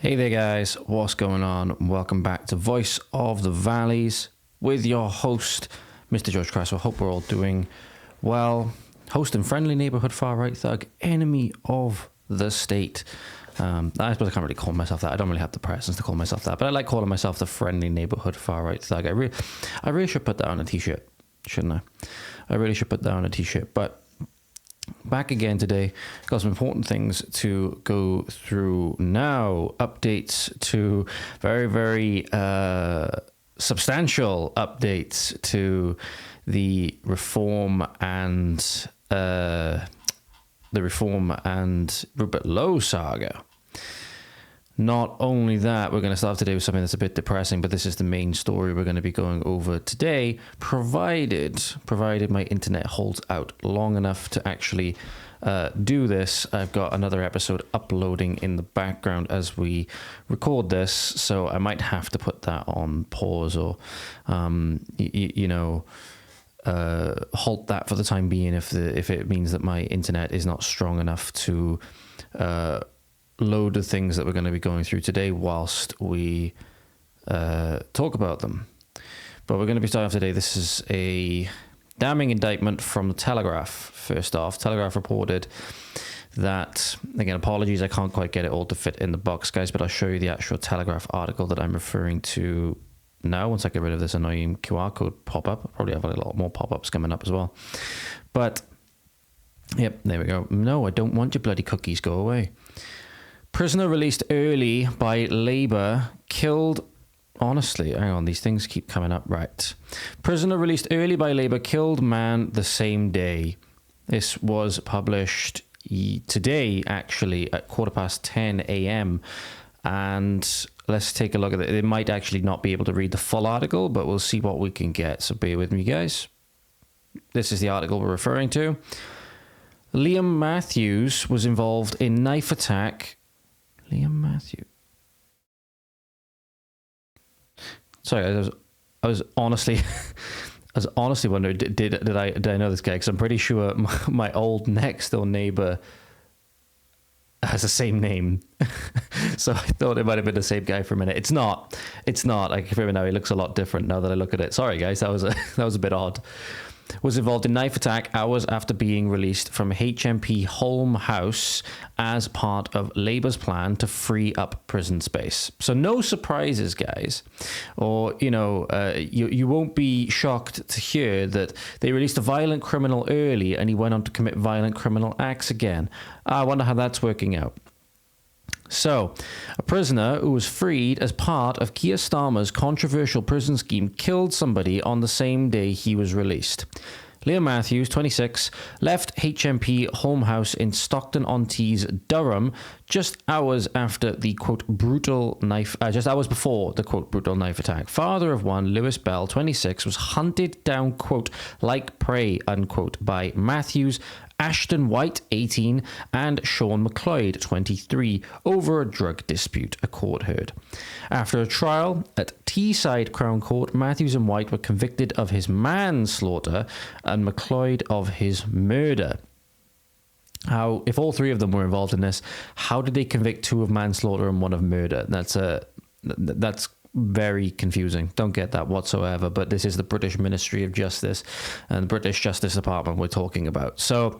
Hey there guys, what's going on? Welcome back to Voice of the Valleys with your host, Mr. George Crasso. Hope we're all doing well. Host and friendly neighborhood far-right thug, enemy of the state. I suppose I can't really call myself that. I don't really have the presence to call myself that, but I like calling myself the friendly neighborhood far-right thug. I really should put that on a t-shirt, shouldn't I? I really should put that on a t-shirt, but back again today. Got some important things to go through now. Updates to very substantial updates to the reform and Rupert Lowe saga. Not only that, we're going to start today with something that's a bit depressing, but this is the main story we're going to be going over today, provided my internet holds out long enough to actually do this. I've got another episode uploading in the background as we record this, so I might have to put that on pause or, halt that for the time being if it means that my internet is not strong enough to load the things that we're going to be going through today whilst we talk about them. But we're going to be starting off today. This is a damning indictment from the Telegraph. First off, Telegraph reported that, again, apologies, I can't quite get it all to fit in the box, guys, but I'll show you the actual Telegraph article that I'm referring to now. Once I get rid of this annoying QR code pop-up, I'll probably have a lot more pop-ups coming up as well. But, yep, there we go. No, I don't want your bloody cookies. Go away. Prisoner released early by Labour killed... Honestly, hang on, these things keep coming up. Right. Prisoner released early by Labour killed man the same day. This was published today, actually, at 10:15 a.m. And let's take a look at it. They might actually not be able to read the full article, but we'll see what we can get. So bear with me, guys. This is the article we're referring to. Liam Matthews was involved in knife attack... Liam Matthews. Sorry, I was honestly wondering, did I know this guy? Because I'm pretty sure my old next door neighbor has the same name, so I thought it might have been the same guy for a minute. It's not. I can remember now. He looks a lot different now that I look at it. Sorry, guys, that was a bit odd. Was involved in knife attack hours after being released from HMP Holme House as part of Labour's plan to free up prison space. So no surprises, guys. Or, you won't be shocked to hear that they released a violent criminal early and he went on to commit violent criminal acts again. I wonder how that's working out. So, a prisoner who was freed as part of Keir Starmer's controversial prison scheme killed somebody on the same day he was released. Liam Matthews, 26, left HMP Holme House in Stockton-on-Tees, Durham, just hours after the quote just hours before the quote brutal knife attack. Father of one, Lewis Bell, 26, was hunted down quote like prey unquote by Matthews, Ashton White, 18, and Sean McLeod, 23, over a drug dispute, a court heard. After a trial at Teesside Crown Court, Matthews and White were convicted of his manslaughter and McLeod of his murder. How, if all three of them were involved in this, how did they convict two of manslaughter and one of murder? That's very confusing. Don't get that whatsoever, but this is the British Ministry of Justice and the British Justice Department we're talking about. So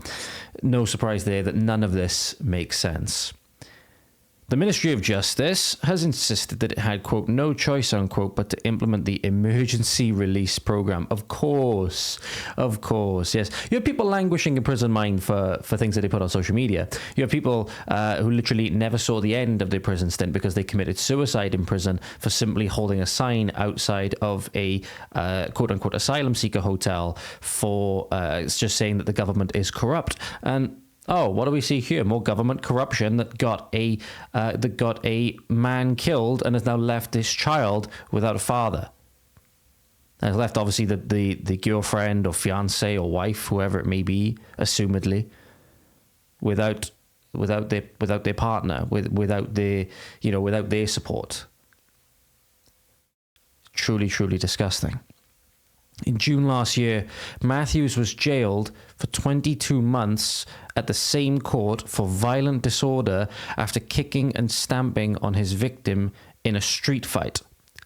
no surprise there that none of this makes sense. The Ministry of Justice has insisted that it had, quote, no choice, unquote, but to implement the emergency release program. Of course, yes. You have people languishing in prison mind for things that they put on social media. You have people who literally never saw the end of their prison stint because they committed suicide in prison for simply holding a sign outside of a, quote, unquote, asylum seeker hotel for it's just saying that the government is corrupt. And oh, what do we see here? More government corruption that got a man killed and has now left this child without a father. And has left obviously the girlfriend or fiance or wife, whoever it may be, assumedly, without their partner, without their support. Truly, truly disgusting. In June last year, Matthews was jailed for 22 months at the same court for violent disorder after kicking and stamping on his victim in a street fight.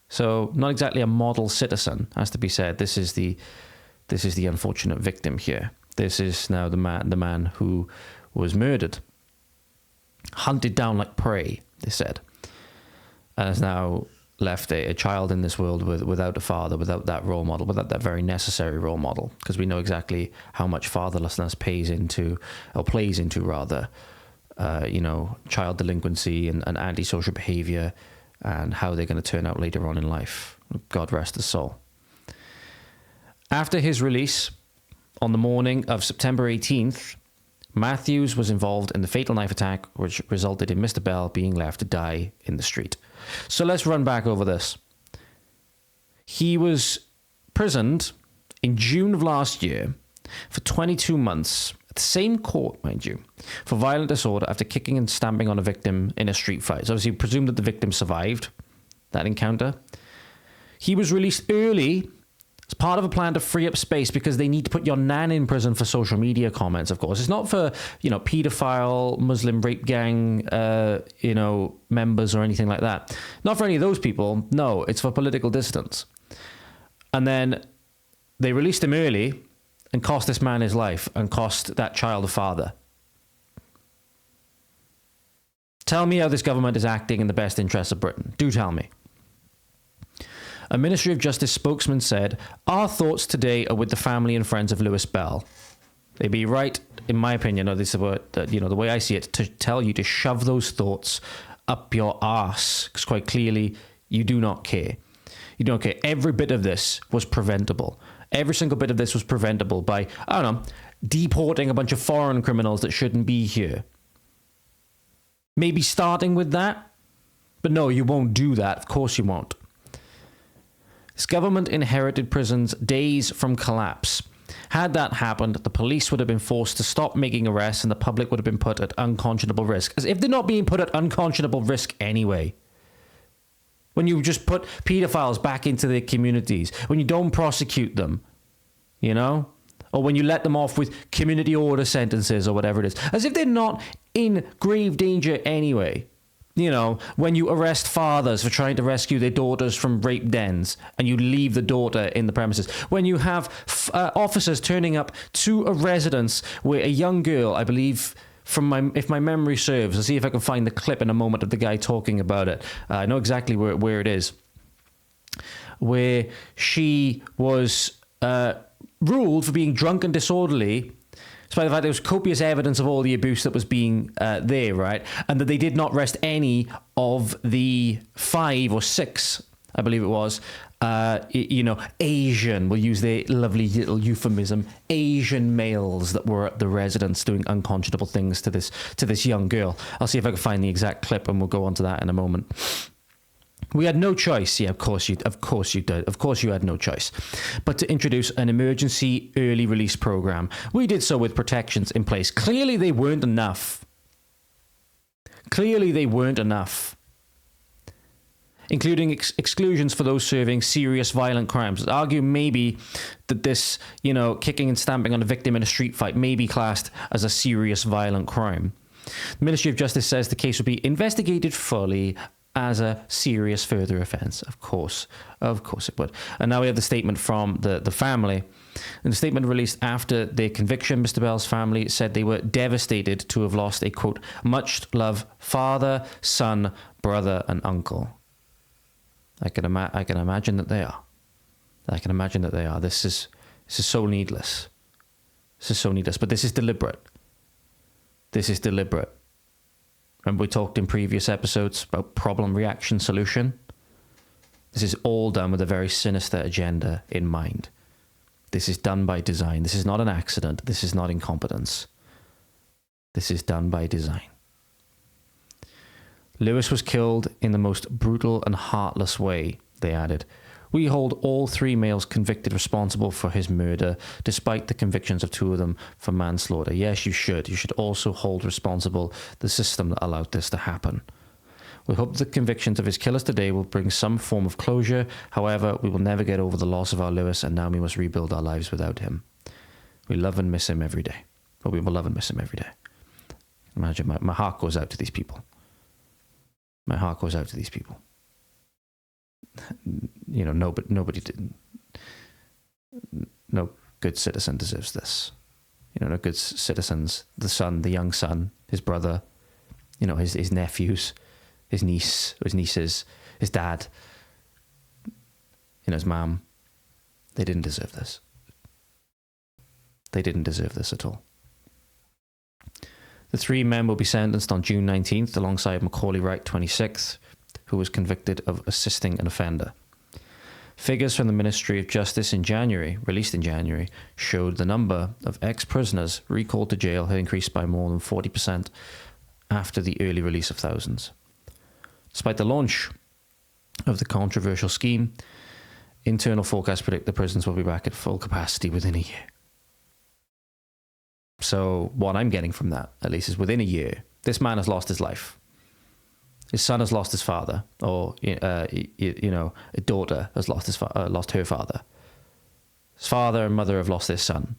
So not exactly a model citizen, has to be said. This is the unfortunate victim here. This is now the man who was murdered, hunted down like prey, they said, and has now left a child in this world without a father, without that role model, without that very necessary role model, because we know exactly how much fatherlessness plays into child delinquency and antisocial behavior, and how they're going to turn out later on in life. God rest his soul. After his release, on the morning of September 18th, Matthews was involved in the fatal knife attack, which resulted in Mr. Bell being left to die in the street. So let's run back over this. He was imprisoned in June of last year for 22 months at the same court, mind you, for violent disorder after kicking and stamping on a victim in a street fight. So obviously presumed that the victim survived that encounter. He was released early as part of a plan to free up space because they need to put your nan in prison for social media comments, of course. It's not for, paedophile, Muslim rape gang, members or anything like that. Not for any of those people. No, it's for political dissidents. And then they released him early and cost this man his life and cost that child a father. Tell me how this government is acting in the best interests of Britain. Do tell me. A Ministry of Justice spokesman said, "Our thoughts today are with the family and friends of Lewis Bell. They'd be right, in my opinion, or this is what, the way I see it, to tell you to shove those thoughts up your arse, because quite clearly you do not care. You don't care. Every bit of this was preventable. Every single bit of this was preventable by, deporting a bunch of foreign criminals that shouldn't be here. Maybe starting with that, but no, you won't do that. Of course you won't. This government inherited prisons days from collapse. Had that happened, the police would have been forced to stop making arrests and the public would have been put at unconscionable risk. As if they're not being put at unconscionable risk anyway. When you just put paedophiles back into their communities, when you don't prosecute them, or when you let them off with community order sentences or whatever it is. As if they're not in grave danger anyway. When you arrest fathers for trying to rescue their daughters from rape dens and you leave the daughter in the premises. When you have officers turning up to a residence where a young girl, I believe, if my memory serves, I'll see if I can find the clip in a moment of the guy talking about it. I know exactly where it is. Where she was ruled for being drunk and disorderly, despite the fact there was copious evidence of all the abuse that was being there, right? And that they did not arrest any of the 5 or 6, I believe it was, Asian, we'll use their lovely little euphemism, Asian males that were at the residence doing unconscionable things to this young girl. I'll see if I can find the exact clip and we'll go on to that in a moment. We had no choice. Yeah, of course you did. Of course you had no choice. But to introduce an emergency early release program. We did so with protections in place. Clearly they weren't enough. Including exclusions for those serving serious violent crimes. I'd argue maybe that this, kicking and stamping on a victim in a street fight may be classed as a serious violent crime. The Ministry of Justice says the case will be investigated fully as a serious further offence. Of course it would. And now we have the statement from the family. In the statement released after their conviction, Mr. Bell's family said they were devastated to have lost a, quote, much-loved father, son, brother and uncle. I can imagine that they are. This is so needless. But this is deliberate. Remember we talked in previous episodes about problem, reaction, solution? This is all done with a very sinister agenda in mind. This is done by design. This is not an accident. This is not incompetence. This is done by design. Lewis was killed in the most brutal and heartless way, they added. We hold all 3 males convicted responsible for his murder, despite the convictions of 2 of them for manslaughter. Yes, you should. You should also hold responsible the system that allowed this to happen. We hope the convictions of his killers today will bring some form of closure. However, we will never get over the loss of our Lewis, and now we must rebuild our lives without him. We love and miss him every day. But we will love and miss him every day. Imagine, my heart goes out to these people. My heart goes out to these people. You know, nobody did. No good citizen deserves this. You know, no good citizens, the son, the young son, his brother, you know, his nephews, his niece, his nieces, his dad, you know, his mum. They didn't deserve this. They didn't deserve this at all. The three men will be sentenced on June 19th alongside Macaulay Wright, 26th, who was convicted of assisting an offender. Figures from the Ministry of Justice released in January, showed the number of ex-prisoners recalled to jail had increased by more than 40% after the early release of thousands. Despite the launch of the controversial scheme, internal forecasts predict the prisons will be back at full capacity within a year. So what I'm getting from that, at least, is within a year, this man has lost his life. His son has lost his father, or you know, a daughter has lost her father. His father and mother have lost their son.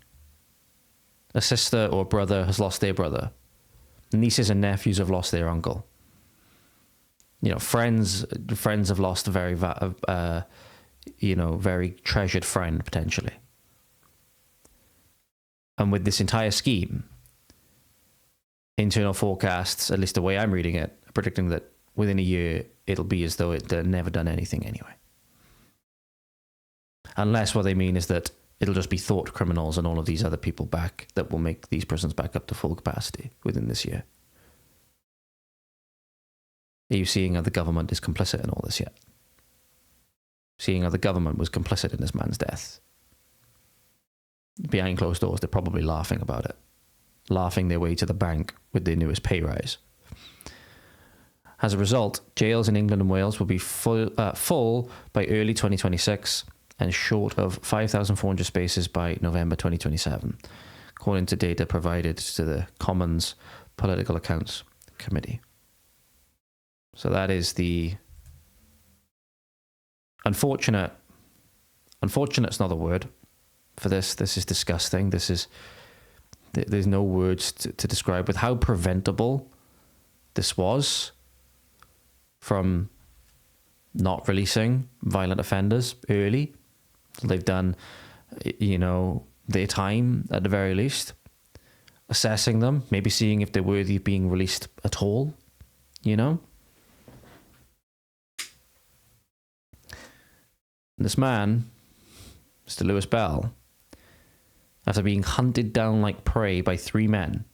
A sister or brother has lost their brother. Nieces and nephews have lost their uncle. You know, friends have lost a very very treasured friend potentially. And with this entire scheme, internal forecasts, at least the way I'm reading it, are predicting that within a year, it'll be as though they'd never done anything anyway. Unless what they mean is that it'll just be thought criminals and all of these other people back that will make these prisons back up to full capacity within this year. Are you seeing how the government is complicit in all this yet? Seeing how the government was complicit in this man's death? Behind closed doors, they're probably laughing about it. Laughing their way to the bank with their newest pay rise. As a result, jails in England and Wales will be full by early 2026 and short of 5,400 spaces by November 2027, according to data provided to the Commons Political Accounts Committee. So that is the unfortunate's not the word for this. This is disgusting. There's no words to describe with how preventable this was from not releasing violent offenders early. They've done, you know, their time at the very least, assessing them, maybe seeing if they're worthy of being released at all, you know? And this man, Mr. Lewis Bell, after being hunted down like prey by three men,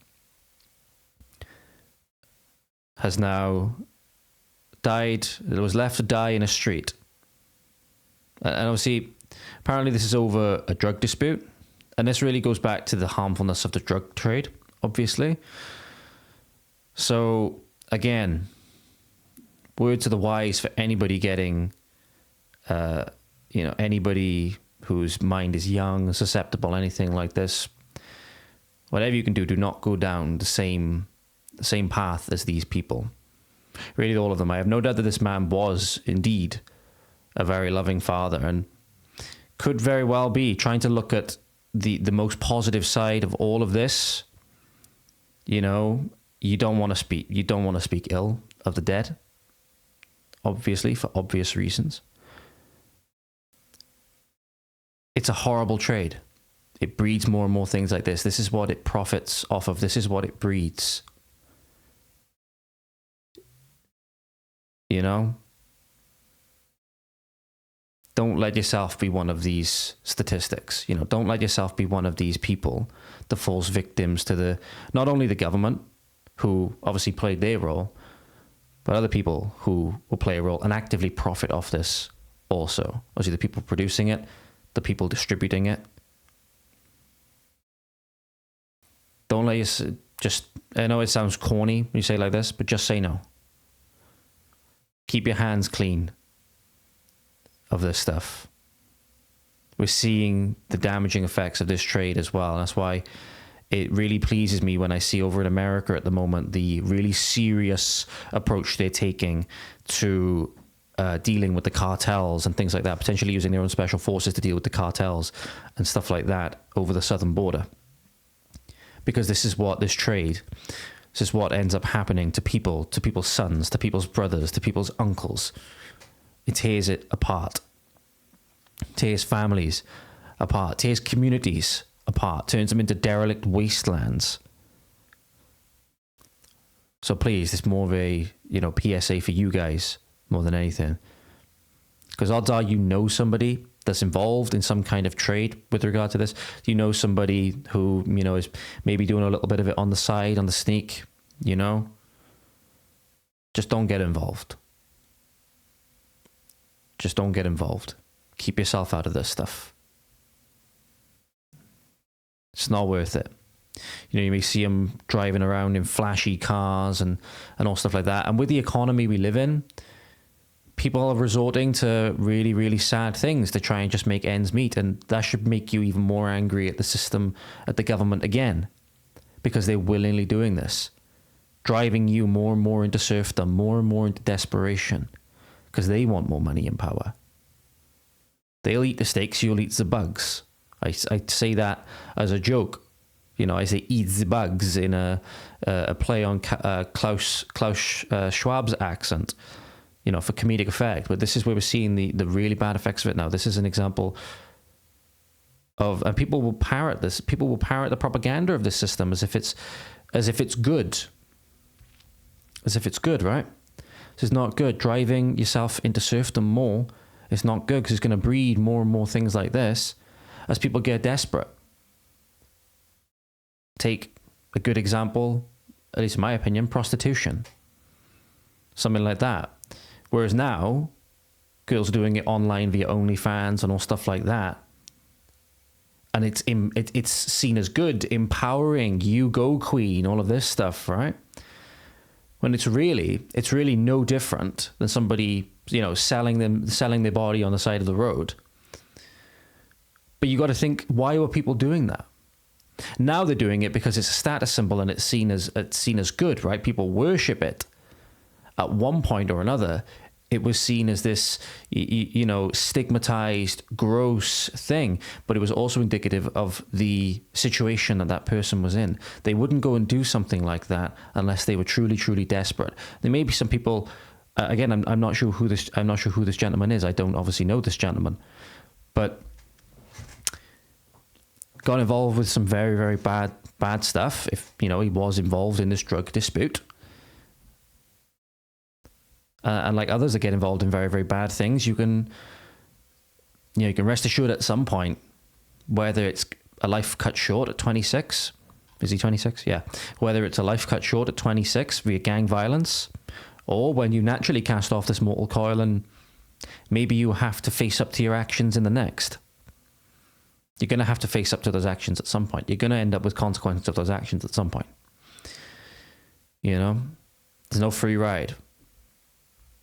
has now died. It was left to die in a street. And obviously, apparently this is over a drug dispute. And this really goes back to the harmfulness of the drug trade, obviously. So, again, word to the wise for anybody getting, anybody whose mind is young, susceptible, anything like this. Whatever you can do not go down the same path as these people. Really, all of them. I have no doubt that this man was indeed a very loving father and could very well be trying to look at the most positive side of all of this. You know, you don't want to speak ill of the dead, obviously, for obvious reasons. It's a horrible trade. It breeds more and more things like this. This is what it profits off of. This is what it breeds. You know? Don't let yourself be one of these statistics. You know, don't let yourself be one of these people that falls victims to not only the government, who obviously played their role, but other people who will play a role and actively profit off this also. Obviously the people producing it, the people distributing it. Don't let you I know it sounds corny when you say it like this, but just say no. Keep your hands clean of this stuff. We're seeing the damaging effects of this trade as well. And that's why it really pleases me when I see over in America at the moment the really serious approach they're taking to dealing with the cartels and things like that, potentially using their own special forces to deal with the cartels and stuff like that over the southern border. Because this is this is what ends up happening to people, to people's sons, to people's brothers, to people's uncles. It tears it apart. Tears families apart. Tears communities apart. Turns them into derelict wastelands. So please, it's more of a, PSA for you guys more than anything. Because odds are you know somebody that's involved in some kind of trade with regard to this. You know somebody who, is maybe doing a little bit of it on the side, on the sneak, Just don't get involved. Just don't get involved. Keep yourself out of this stuff. It's not worth it. You may see them driving around in flashy cars and all stuff like that. And with the economy we live in, people are resorting to really, really sad things to try and just make ends meet. And that should make you even more angry at the system, at the government again, because they're willingly doing this, driving you more and more into serfdom, more and more into desperation, because they want more money and power. They'll eat the steaks, you'll eat the bugs. I say that as a joke. I say eat the bugs in a play on Klaus Schwab's accent, for comedic effect. But this is where we're seeing the really bad effects of it now. This is an example of, and people will parrot this. People will parrot the propaganda of this system as if it's good. As if it's good, right? This is not good. Driving yourself into serfdom more is not good, because it's going to breed more and more things like this as people get desperate. Take a good example, at least in my opinion, prostitution. Something like that. Whereas now, girls are doing it online via OnlyFans and all stuff like that. And it's seen as good, empowering, you go queen, all of this stuff, right? When it's really no different than somebody, selling their body on the side of the road. But you got to think, why were people doing that? Now they're doing it because it's a status symbol and it's seen as good, right? People worship it. At one point or another, it was seen as this, stigmatized, gross thing, but it was also indicative of the situation that person was in. They wouldn't go and do something like that unless they were truly, truly desperate. There may be some people. Again, I'm not sure who this gentleman is. I don't obviously know this gentleman, but got involved with some very, very bad stuff. If he was involved in this drug dispute. And like others that get involved in very, very bad things, you can rest assured at some point, whether it's a life cut short at 26, is he 26? Yeah. Whether it's a life cut short at 26 via gang violence, or when you naturally cast off this mortal coil and maybe you have to face up to your actions in the next. You're going to have to face up to those actions at some point. You're going to end up with consequences of those actions at some point. There's no free ride.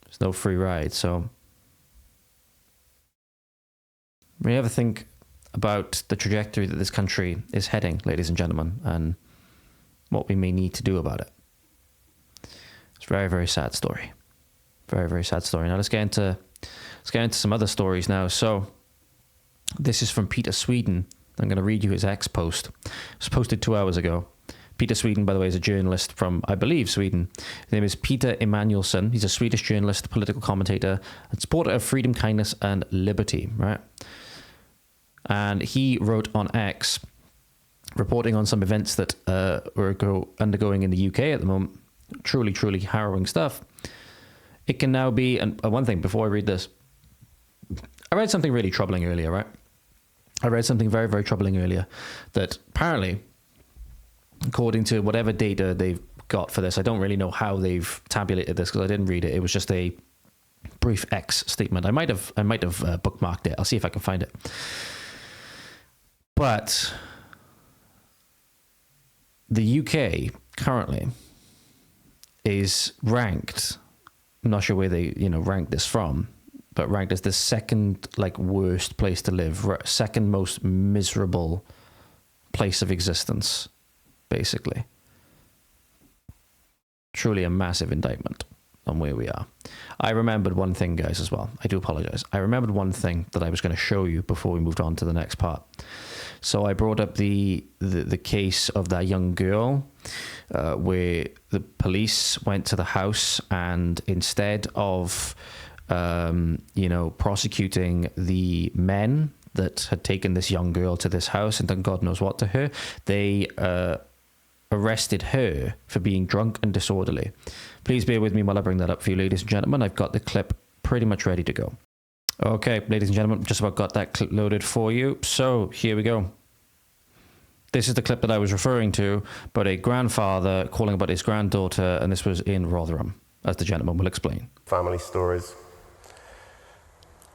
There's no free ride. So we ever think about the trajectory that this country is heading, ladies and gentlemen, and what we may need to do about it. It's a very, very sad story. Very, very sad story. Now let's get into some other stories now. So this is from Peter Sweden. I'm going to read you his X post. It was posted 2 hours ago. Peter Sweden, by the way, is a journalist from, I believe, Sweden. His name is Peter Emanuelsson. He's a Swedish journalist, political commentator, and supporter of freedom, kindness, and liberty, right? And he wrote on X, reporting on some events that were undergoing in the UK at the moment. Truly, truly harrowing stuff. It can now be, and one thing before I read this, I read something really troubling earlier, right? I read something very, very troubling earlier that apparently, according to whatever data they've got for this, I don't really know how they've tabulated this because I didn't read it. It was just a brief X statement. I might have bookmarked it. I'll see if I can find it. But the UK currently is ranked, I'm not sure where they ranked this from, but ranked as the second worst place to live, second most miserable place of existence basically. Truly a massive indictment on where we are. I remembered one thing, guys, as well. I do apologize. I remembered one thing that I was going to show you before we moved on to the next part. So I brought up the case of that young girl where the police went to the house, and instead of prosecuting the men that had taken this young girl to this house and done God knows what to her, they arrested her for being drunk and disorderly. Please bear with me while I bring that up for you, ladies and gentlemen. I've got the clip pretty much ready to go. Okay, ladies and gentlemen, just about got that clip loaded for you. So here we go. This is the clip that I was referring to, but a grandfather calling about his granddaughter, and this was in Rotherham, as the gentleman will explain. Family stories.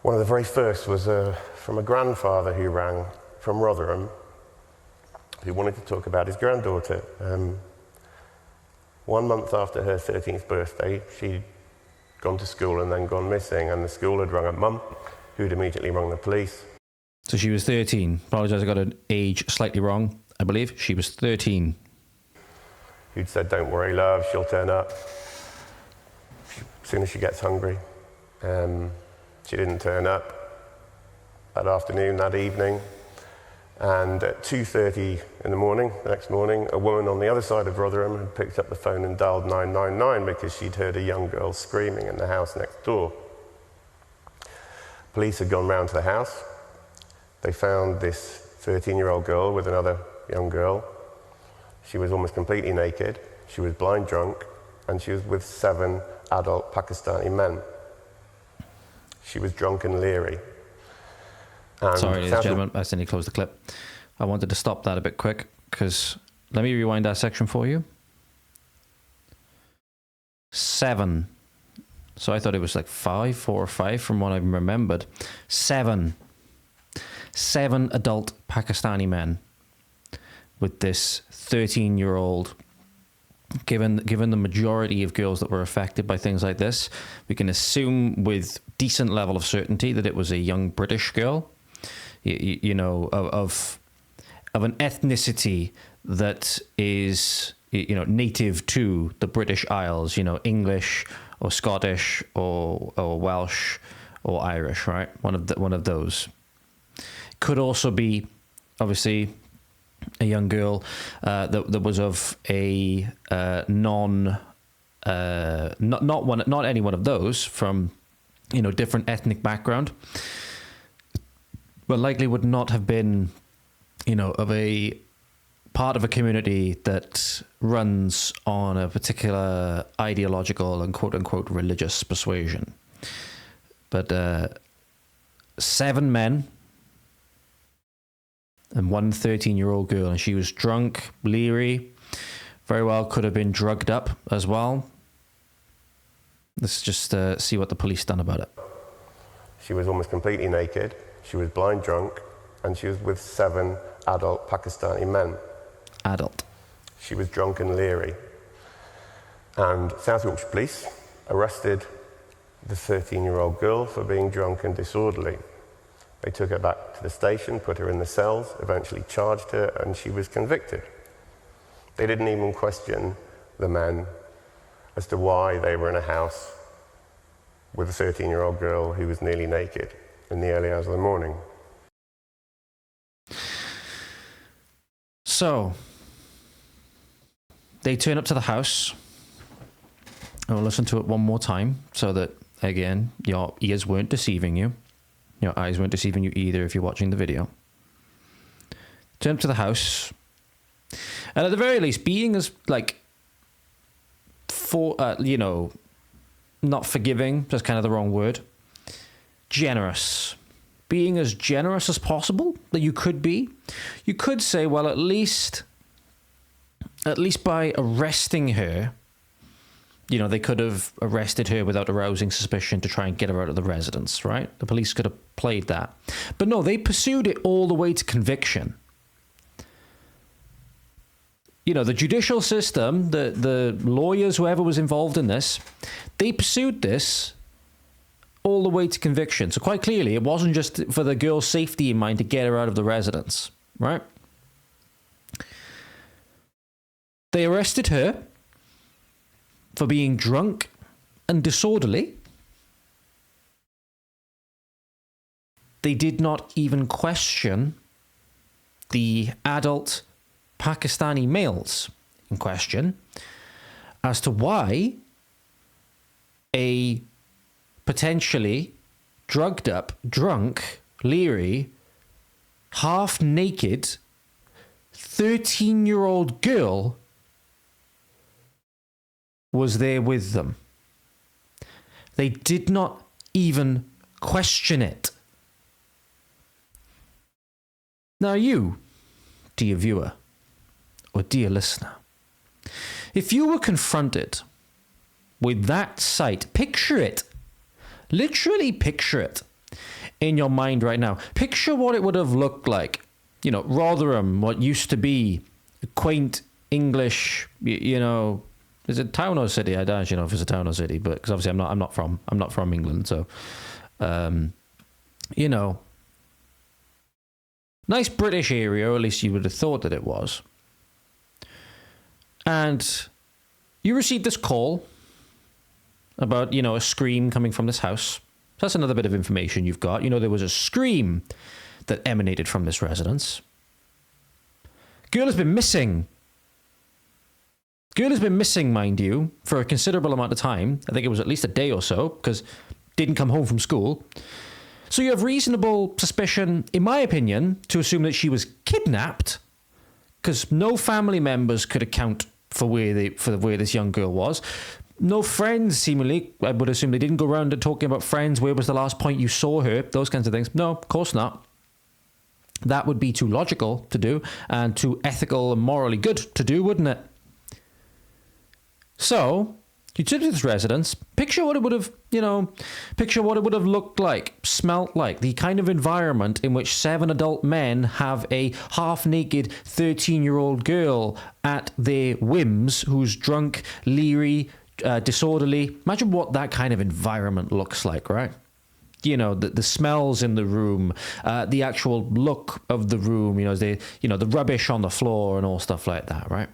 One of the very first was from a grandfather who rang from Rotherham, who wanted to talk about his granddaughter. 1 month after her 13th birthday, she'd gone to school and then gone missing, and the school had rung her mum, who'd immediately rung the police. So she was 13. Apologise, I got an age slightly wrong. I believe she was 13. Who'd said, "Don't worry, love, she'll turn up as soon as she gets hungry." She didn't turn up that afternoon, that evening. And at 2:30 in the morning, the next morning, a woman on the other side of Rotherham had picked up the phone and dialed 999 because she'd heard a young girl screaming in the house next door. Police had gone round to the house. They found this 13-year-old girl with another young girl. She was almost completely naked. She was blind drunk, and she was with 7 adult Pakistani men. She was drunk and leery. And sorry, ladies and gentlemen, I accidentally closed the clip. I wanted to stop that a bit quick, because let me rewind that section for you. 7. So I thought it was like 5, 4 or 5 from what I remembered. 7 adult Pakistani men with this 13-year-old. Given the majority of girls that were affected by things like this, we can assume with decent level of certainty that it was a young British girl, of an ethnicity that is, native to the British Isles, English or Scottish or Welsh or Irish, right? One of those. Could also be, obviously, a young girl that was of a not any one of those from different ethnic background, but likely would not have been of a part of a community that runs on a particular ideological and quote unquote religious persuasion. But 7 men and 1 13-year-old girl, and she was drunk, leery, very well could have been drugged up as well. Let's just see what the police done about it. She was almost completely naked, she was blind drunk, and she was with 7 adult Pakistani men. Adult. She was drunk and leery. And South Yorkshire Police arrested the 13-year-old girl for being drunk and disorderly. They took her back to the station, put her in the cells, eventually charged her, and she was convicted. They didn't even question the men as to why they were in a house with a 13-year-old girl who was nearly naked in the early hours of the morning. So, they turn up to the house. I'll listen to it one more time so that, again, your ears weren't deceiving you. Your eyes weren't deceiving you either if you're watching the video. Turn up to the house. And at the very least, being as, not forgiving, that's kind of the wrong word. Generous. Being as generous as possible that you could be. You could say, well, at least by arresting her, they could have arrested her without arousing suspicion to try and get her out of the residence, right? The police could have played that. But no, they pursued it all the way to conviction. The judicial system, the lawyers, whoever was involved in this, they pursued this all the way to conviction. So quite clearly, it wasn't just for the girl's safety in mind to get her out of the residence, right? They arrested her for being drunk and disorderly. They did not even question the adult Pakistani males in question as to why a potentially drugged up, drunk, leery, half-naked 13-year-old girl was there with them. They did not even question it. Now you, dear viewer, or dear listener, if you were confronted with that sight, picture it. Literally picture it in your mind right now. Picture what it would have looked like. You know, Rotherham, what used to be a quaint English, you know, is it town or city? I don't actually know if it's a town or city, but because obviously I'm not from England, so you know, nice British area, or at least you would have thought that it was. And you received this call about, you know, a scream coming from this house. So that's another bit of information you've got. You know, there was a scream that emanated from this residence. Girl has been missing. Girl has been missing, mind you, for a considerable amount of time. I think it was at least a day or so, because didn't come home from school. So you have reasonable suspicion, in my opinion, to assume that she was kidnapped, because no family members could account for where this young girl was. No friends, seemingly. I would assume they didn't go around and talking about friends. Where was the last point you saw her? Those kinds of things. No, of course not. That would be too logical to do and too ethical and morally good to do, wouldn't it? So, you took to this residence. Picture what it would have, you know, picture what it would have looked like, smelt like, the kind of environment in which 7 adult men have a half-naked 13-year-old girl at their whims who's drunk, leery, disorderly. Imagine what that kind of environment looks like, right? You know, the smells in the room, the actual look of the room, you know, the rubbish on the floor and all stuff like that, right?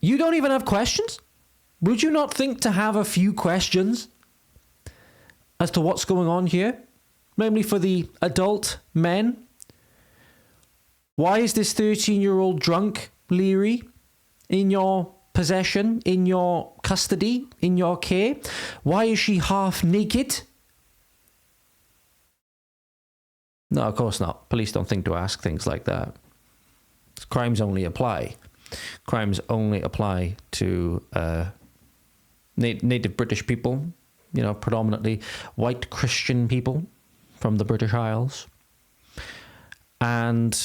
You don't even have questions? Would you not think to have a few questions as to what's going on here? Namely for the adult men. Why is this 13-year-old drunk, leery, in your possession, in your custody, in your care? Why is she half naked? No, of course not. Police don't think to ask things like that. Crimes only apply. Crimes only apply to native British people, you know, predominantly white Christian people from the British Isles. And,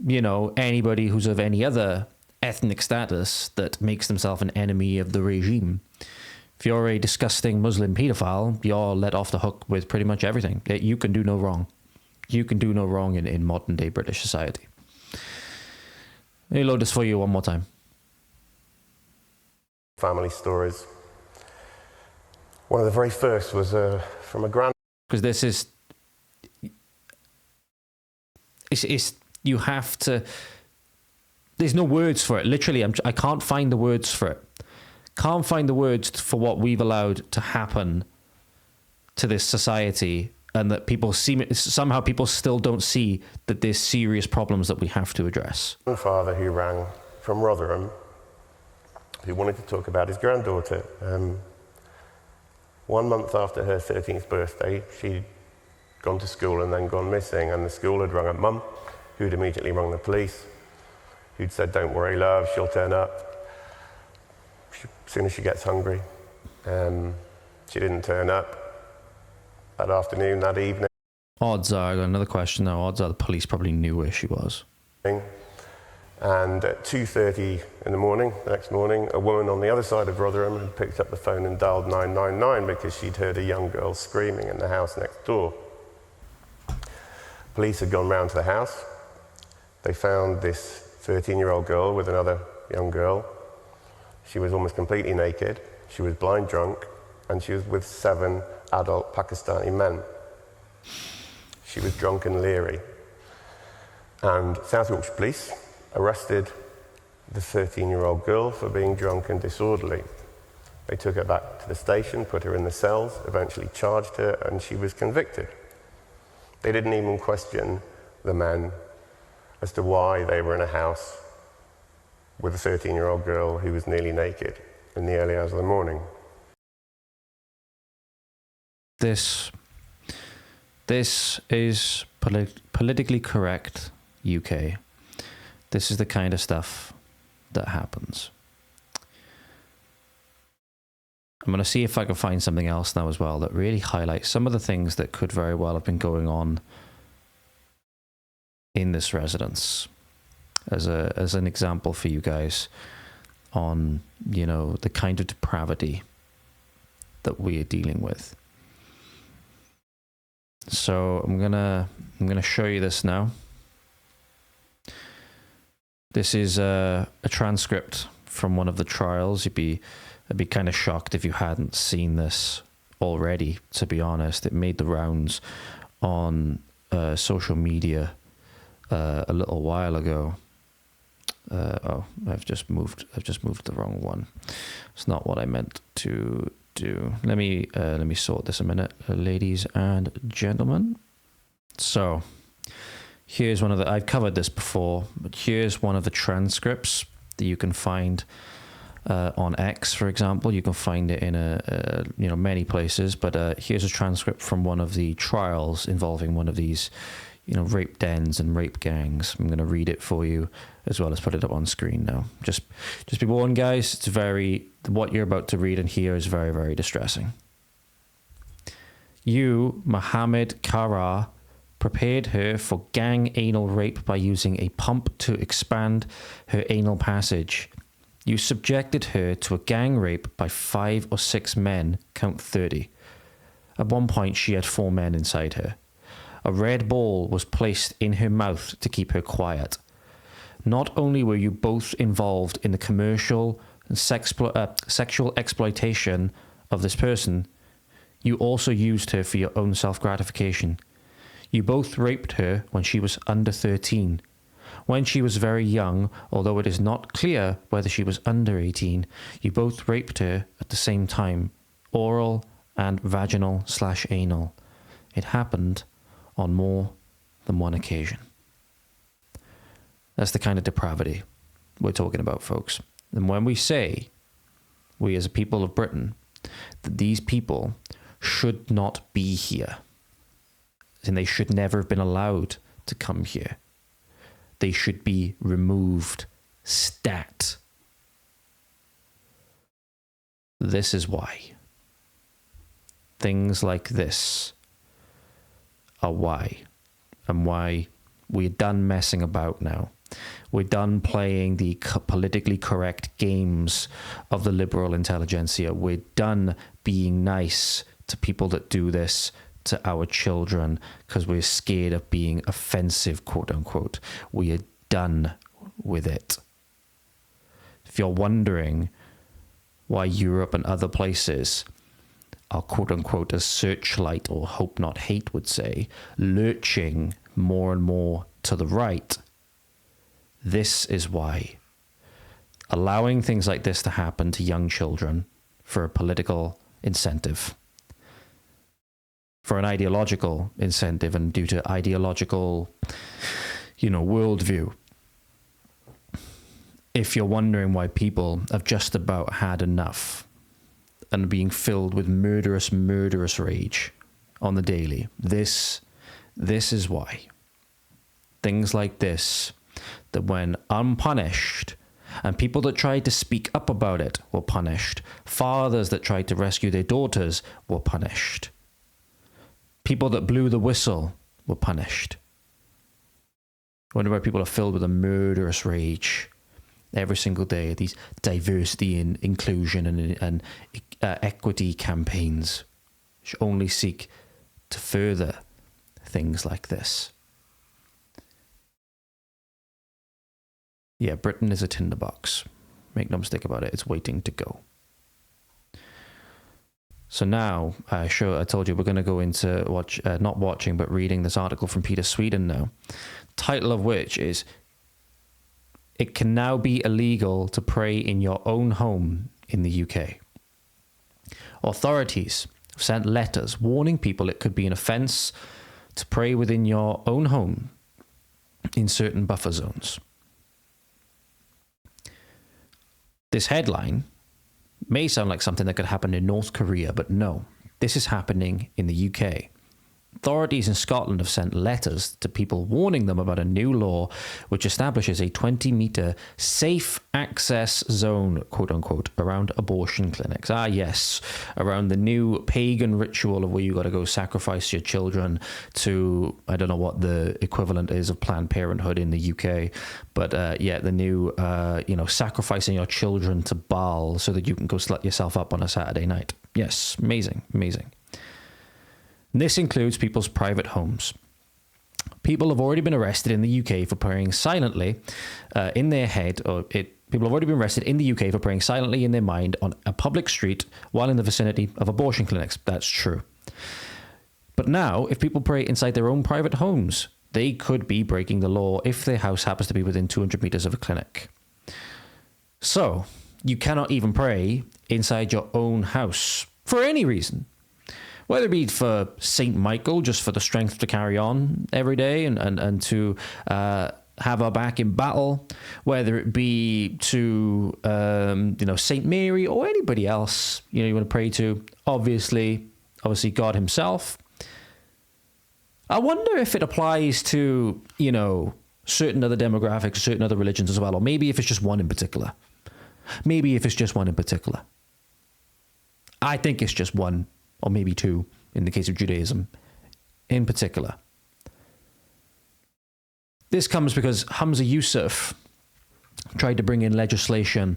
you know, anybody who's of any other ethnic status that makes themselves an enemy of the regime. If you're a disgusting Muslim paedophile, you're let off the hook with pretty much everything. You can do no wrong. You can do no wrong in modern day British society. Let me load this for you one more time. Family stories. One of the very first was from a grand. Because this is, it's you have to. There's no words for it. Literally, I can't find the words for it. Can't find the words for what we've allowed to happen to this society, and that somehow people still don't see that there's serious problems that we have to address. My father, who rang from Rotherham, who wanted to talk about his granddaughter. 1 month after her 13th birthday, she'd gone to school and then gone missing, and the school had rung her mum, who'd immediately rung the police, who'd said, "Don't worry, love, she'll turn up as soon as she gets hungry." She didn't turn up that afternoon, that evening. Odds are, I got another question now, odds are the police probably knew where she was. And at 2:30 in the morning, the next morning, a woman on the other side of Rotherham had picked up the phone and dialed 999 because she'd heard a young girl screaming in the house next door. Police had gone round to the house. They found this 13-year-old girl with another young girl. She was almost completely naked. She was blind drunk, and she was with 7 adult Pakistani men. She was drunk and leery. And South Yorkshire Police arrested the 13-year-old girl for being drunk and disorderly. They took her back to the station, put her in the cells, eventually charged her, and she was convicted. They didn't even question the men as to why they were in a house with a 13-year-old girl who was nearly naked in the early hours of the morning. This is politically correct UK. This is the kind of stuff that happens. I'm going to see if I can find something else now as well that really highlights some of the things that could very well have been going on in this residence as an example for you guys on, you know, the kind of depravity that we are dealing with. So I'm gonna show you this now. This is a transcript from one of the trials. I'd be kind of shocked if you hadn't seen this already, to be honest. It made the rounds on social media a little while ago. I've just moved the wrong one. It's not what I meant to do. Let me sort this a minute, ladies and gentlemen. So here's one of the, I've covered this before, but here's one of the transcripts that you can find on X, for example. You can find it in many places, but here's a transcript from one of the trials involving one of these, rape dens and rape gangs. I'm going to read it for you as well as put it up on screen now. Just be warned, guys. What you're about to read and hear is very, very distressing. You, Mohammed Kara, prepared her for gang anal rape by using a pump to expand her anal passage. You subjected her to a gang rape by 5 or 6 men, count 30. At one point, she had 4 men inside her. A red ball was placed in her mouth to keep her quiet. Not only were you both involved in the commercial and sexual exploitation of this person, you also used her for your own self-gratification. You both raped her when she was under 13. When she was very young, although it is not clear whether she was under 18, you both raped her at the same time, oral and vaginal/anal. It happened on more than one occasion. That's the kind of depravity we're talking about, folks. And when we say, we as a people of Britain, that these people should not be here, and they should never have been allowed to come here, they should be removed stat. This is why. Things like this are why. And why we're done messing about now. We're done playing the politically correct games of the liberal intelligentsia. We're done being nice to people that do this to our children because we're scared of being offensive, quote unquote. We are done with it. If you're wondering why Europe and other places are, quote unquote, as Searchlight or Hope Not Hate would say, lurching more and more to the right, this is why. Allowing things like this to happen to young children for a political incentive, for an ideological incentive, and due to ideological, worldview. If you're wondering why people have just about had enough and being filled with murderous rage on the daily, this is why. Things like this, that when unpunished, and people that tried to speak up about it were punished, fathers that tried to rescue their daughters were punished, people that blew the whistle were punished. I wonder why people are filled with a murderous rage every single day. These diversity and inclusion and equity campaigns which only seek to further things like this. Yeah, Britain is a tinderbox. Make no mistake about it. It's waiting to go. So now, I told you we're going to go into reading this article from Peter Sweden now. Title of which is it can now be illegal to pray in your own home in the UK. Authorities have sent letters warning people it could be an offence to pray within your own home in certain buffer zones. This headline may sound like something that could happen in North Korea, but no, this is happening in the UK. Authorities in Scotland have sent letters to people warning them about a new law which establishes a 20-metre safe access zone, quote-unquote, around abortion clinics. Ah, yes, around the new pagan ritual of where you got to go sacrifice your children to, I don't know what the equivalent is of Planned Parenthood in the UK, but yeah, the new, sacrificing your children to Baal so that you can go slut yourself up on a Saturday night. Yes, amazing, amazing. This includes people's private homes. People have already been arrested in the UK for praying silently in their head, people have already been arrested in the UK for praying silently in their mind on a public street while in the vicinity of abortion clinics. That's true. But now, if people pray inside their own private homes, they could be breaking the law if their house happens to be within 200 metres of a clinic. So, you cannot even pray inside your own house for any reason. Whether it be for St. Michael, just for the strength to carry on every day and to have our back in battle, whether it be to, St. Mary or anybody else, you want to pray to, obviously God himself. I wonder if it applies to, certain other demographics, certain other religions as well, or maybe if it's just one in particular. I think it's just one, or maybe two, in the case of Judaism in particular. This comes because Hamza Yusuf tried to bring in legislation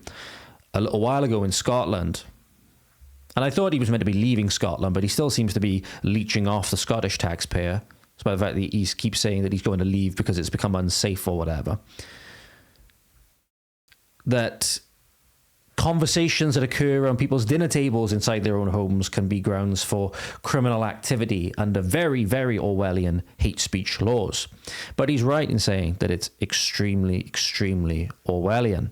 a little while ago in Scotland. And I thought he was meant to be leaving Scotland, but he still seems to be leeching off the Scottish taxpayer, despite the fact that he keeps saying that he's going to leave because it's become unsafe or whatever. That conversations that occur around people's dinner tables inside their own homes can be grounds for criminal activity under very, very Orwellian hate speech laws. But he's right in saying that it's extremely, extremely Orwellian.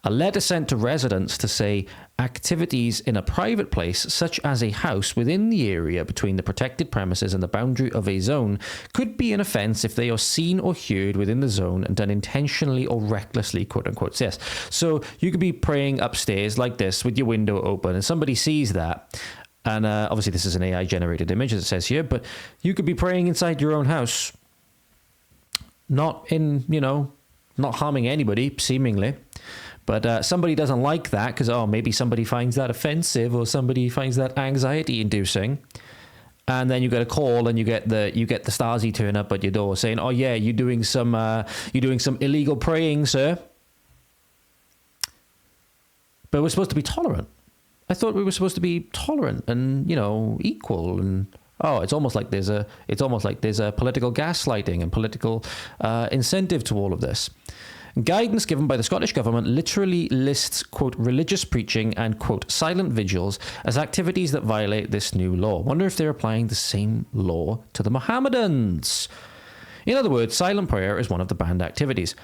A letter sent to residents to say activities in a private place, such as a house within the area between the protected premises and the boundary of a zone, could be an offence if they are seen or heard within the zone and done intentionally or recklessly, quote unquote. Yes. So you could be praying upstairs like this with your window open and somebody sees that. And obviously this is an AI generated image, as it says here, but you could be praying inside your own house, not harming anybody, seemingly. But somebody doesn't like that because, maybe somebody finds that offensive or somebody finds that anxiety-inducing. And then you get a call and you get the Stasi turn up at your door saying, "Oh yeah, you're doing some illegal praying, sir." But we're supposed to be tolerant. I thought we were supposed to be tolerant and equal. And it's almost like there's a political gaslighting and political incentive to all of this. Guidance given by the Scottish Government literally lists, quote, religious preaching and, quote, silent vigils as activities that violate this new law. Wonder if they're applying the same law to the Mohammedans. In other words, silent prayer is one of the banned activities.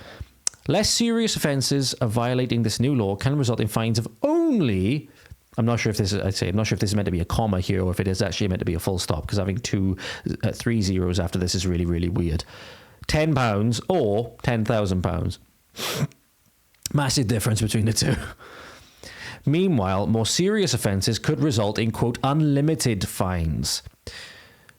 Less serious offences of violating this new law can result in fines of only... I'm not sure if this is meant to be a comma here or if it is actually meant to be a full stop, because having three zeros after this is really, really weird. £10 or £10,000. Massive difference between the two. Meanwhile, more serious offences could result in, quote, unlimited fines.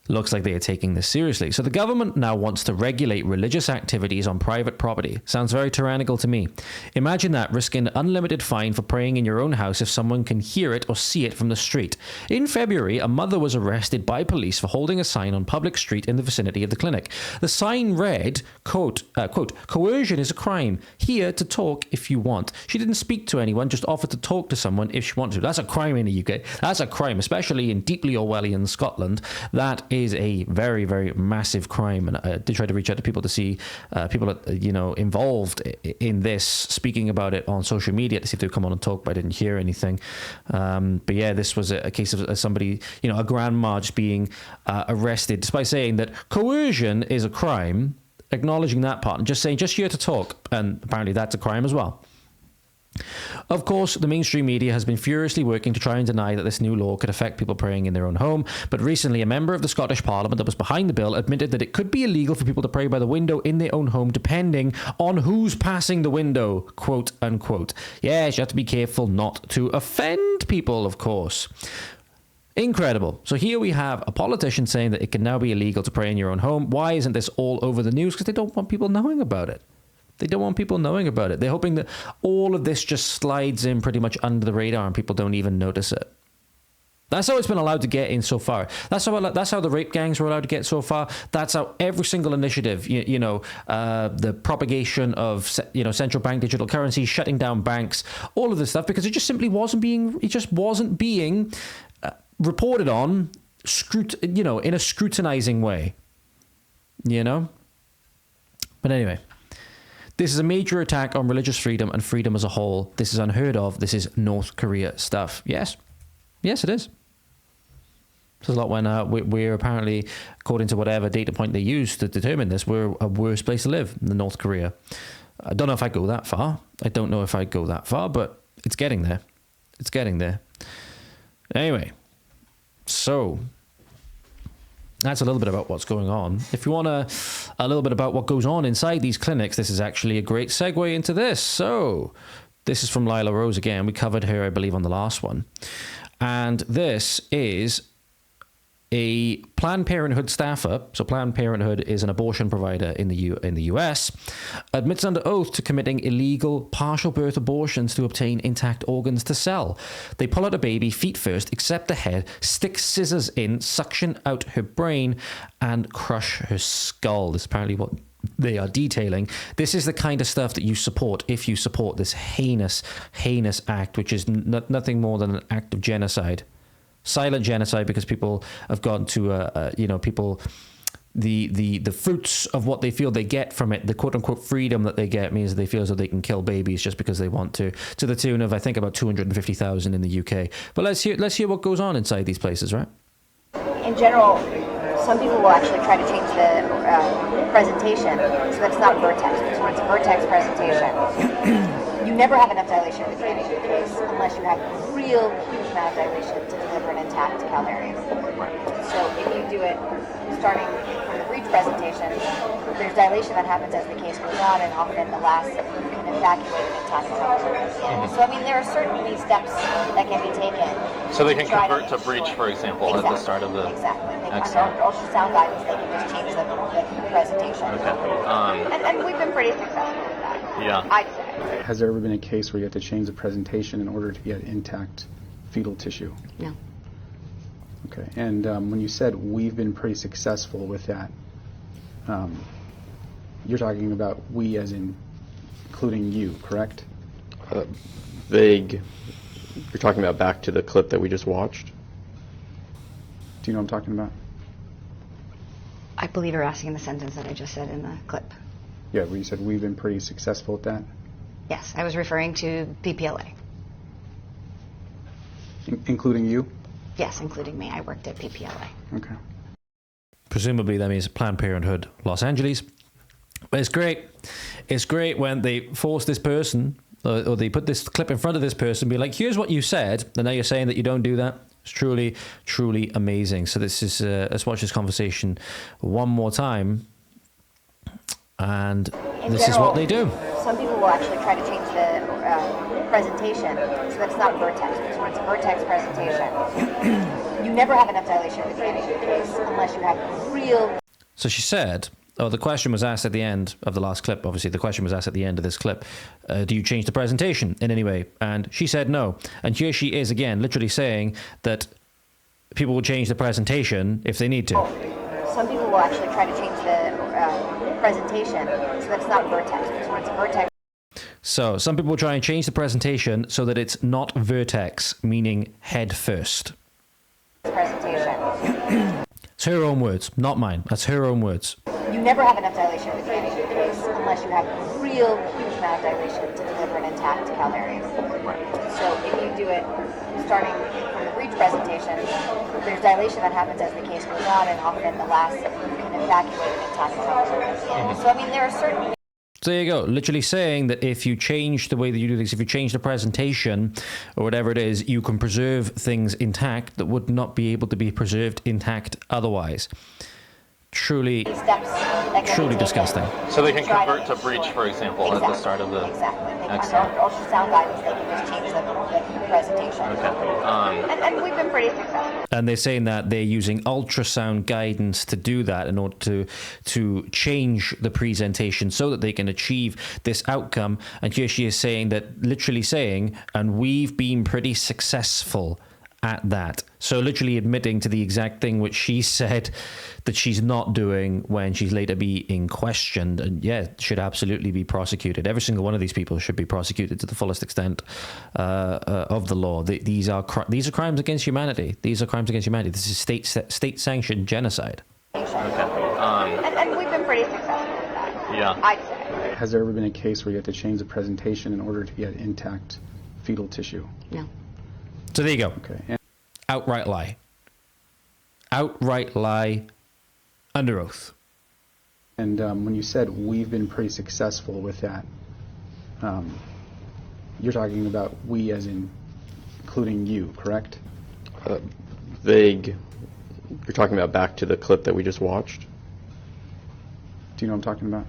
Looks like they are taking this seriously. So the government now wants to regulate religious activities on private property. Sounds very tyrannical to me. Imagine that, risking an unlimited fine for praying in your own house if someone can hear it or see it from the street. In February, a mother was arrested by police for holding a sign on public street in the vicinity of the clinic. The sign read, quote, coercion is a crime. Here to talk if you want. She didn't speak to anyone, just offered to talk to someone if she wanted to. That's a crime in the UK. That's a crime, especially in deeply Orwellian Scotland. That is a very, very massive crime. And I did try to reach out to people to see people involved in this, speaking about it on social media to see if they'd come on and talk, but I didn't hear anything. But yeah, this was a case of somebody, a grandma just being arrested, despite saying that coercion is a crime. acknowledging that part and just saying, just here to talk. And apparently that's a crime as well. Of course, the mainstream media has been furiously working to try and deny that this new law could affect people praying in their own home, but recently a member of the Scottish Parliament that was behind the bill admitted that it could be illegal for people to pray by the window in their own home depending on who's passing the window, quote unquote. Yes, you have to be careful not to offend people, of course. Incredible. So here we have a politician saying that it can now be illegal to pray in your own home. Why isn't this all over the news? Because they don't want people knowing about it. They don't want people knowing about it. They're hoping that all of this just slides in pretty much under the radar and people don't even notice it. That's how it's been allowed to get in so far. That's how the rape gangs were allowed to get so far. That's how every single initiative, the propagation of, central bank digital currency, shutting down banks, all of this stuff, because it just simply wasn't being reported on, in a scrutinizing way, But anyway. This is a major attack on religious freedom and freedom as a whole. This is unheard of. This is North Korea stuff. Yes. Yes, it is. There's a lot when we're apparently, according to whatever data point they use to determine this, we're a worse place to live than North Korea. I don't know if I go that far. But it's getting there. It's getting there. Anyway, so that's a little bit about what's going on. If you want a little bit about what goes on inside these clinics, this is actually a great segue into this. So this is from Lila Rose again. We covered her, I believe, on the last one. And this is a Planned Parenthood staffer. So Planned Parenthood is an abortion provider in the US, admits under oath to committing illegal partial birth abortions to obtain intact organs to sell. They pull out a baby feet first, except the head, stick scissors in, suction out her brain, and crush her skull. This is apparently what they are detailing. This is the kind of stuff that you support if you support this heinous act, which is nothing more than an act of genocide. Silent genocide, because people have gone to, the fruits of what they feel they get from it, the quote unquote freedom that they get, means that they feel as though they can kill babies just because they want to the tune of, I think, about 250,000 in the UK. But let's hear what goes on inside these places, right? In general, some people will actually try to change the presentation so that it's not vertex. So it's a vertex presentation. You never have enough dilation with the baby case unless you have a real huge amount of dilation to deliver an intact calvarium. So if you do it starting from the breech presentation, there's dilation that happens as the case goes on, and often the last you can evacuate an intact calvarium. So I mean, there are certainly steps that can be taken. So they can convert to breech, for example, at the start of the... Exactly. Under ultrasound guidance, they can just change the presentation. Okay. And we've been pretty successful with that. Yeah. I'd say. Has there ever been a case where you have to change the presentation in order to get intact fetal tissue? No. Okay. And when you said we've been pretty successful with that, you're talking about we as in including you, correct? Vague. You're talking about back to the clip that we just watched? Do you know what I'm talking about? I believe you're asking the sentence that I just said in the clip. Yeah, where you said we've been pretty successful at that? Yes, I was referring to PPLA. Including you? Yes, including me. I worked at PPLA. Okay. Presumably that means Planned Parenthood Los Angeles. But it's great. It's great when they force this person, or they put this clip in front of this person and be like, here's what you said, and now you're saying that you don't do that. It's truly, truly amazing. So this is, let's watch this conversation one more time. And this is what they do. Some people will actually try to change the presentation so that it's not vertex. So it's a vertex presentation. You never have enough dilation with the baby case unless you have real... So she said, the question was asked at the end of the last clip. Obviously, the question was asked at the end of this clip. Do you change the presentation in any way? And she said no. And here she is again, literally saying that people will change the presentation if they need to. Some people will actually try to change the presentation so that it's not vertex. So it's a vertex. So some people will try and change the presentation so that it's not vertex, meaning head first. Presentation. It's her own words, not mine. That's her own words. You never have enough dilation with the baby case unless you have a real huge amount of dilation to deliver an intact calvarium. So if you do it starting from the breech presentation, there's dilation that happens as the case goes on, and often the last can evacuate an intact chromosomes. So, I mean, there are certain... So there you go, literally saying that if you change the way that you do things, if you change the presentation or whatever it is, you can preserve things intact that would not be able to be preserved intact otherwise. Truly, truly disgusting. So they can convert to breech, for example, at the start of the... Exactly. Excellent. Under ultrasound guidance, they can just change the presentation. Okay. And we've been pretty successful. And they're saying that they're using ultrasound guidance to do that in order to change the presentation so that they can achieve this outcome. And here she is saying that, literally saying, and we've been pretty successful at that. So literally admitting to the exact thing which she said that she's not doing when she's later being questioned, and yeah, should absolutely be prosecuted. Every single one of these people should be prosecuted to the fullest extent of the law. These are crimes against humanity. These are crimes against humanity. This is state-sanctioned genocide. And we've been pretty successful with that. Yeah. I'd say. Has there ever been a case where you have to change the presentation in order to get intact fetal tissue? No. So there you go. Okay. And Outright lie. Outright lie under oath. And when you said we've been pretty successful with that, you're talking about we as in including you, correct? Vague. You're talking about back to the clip that we just watched? Do you know what I'm talking about?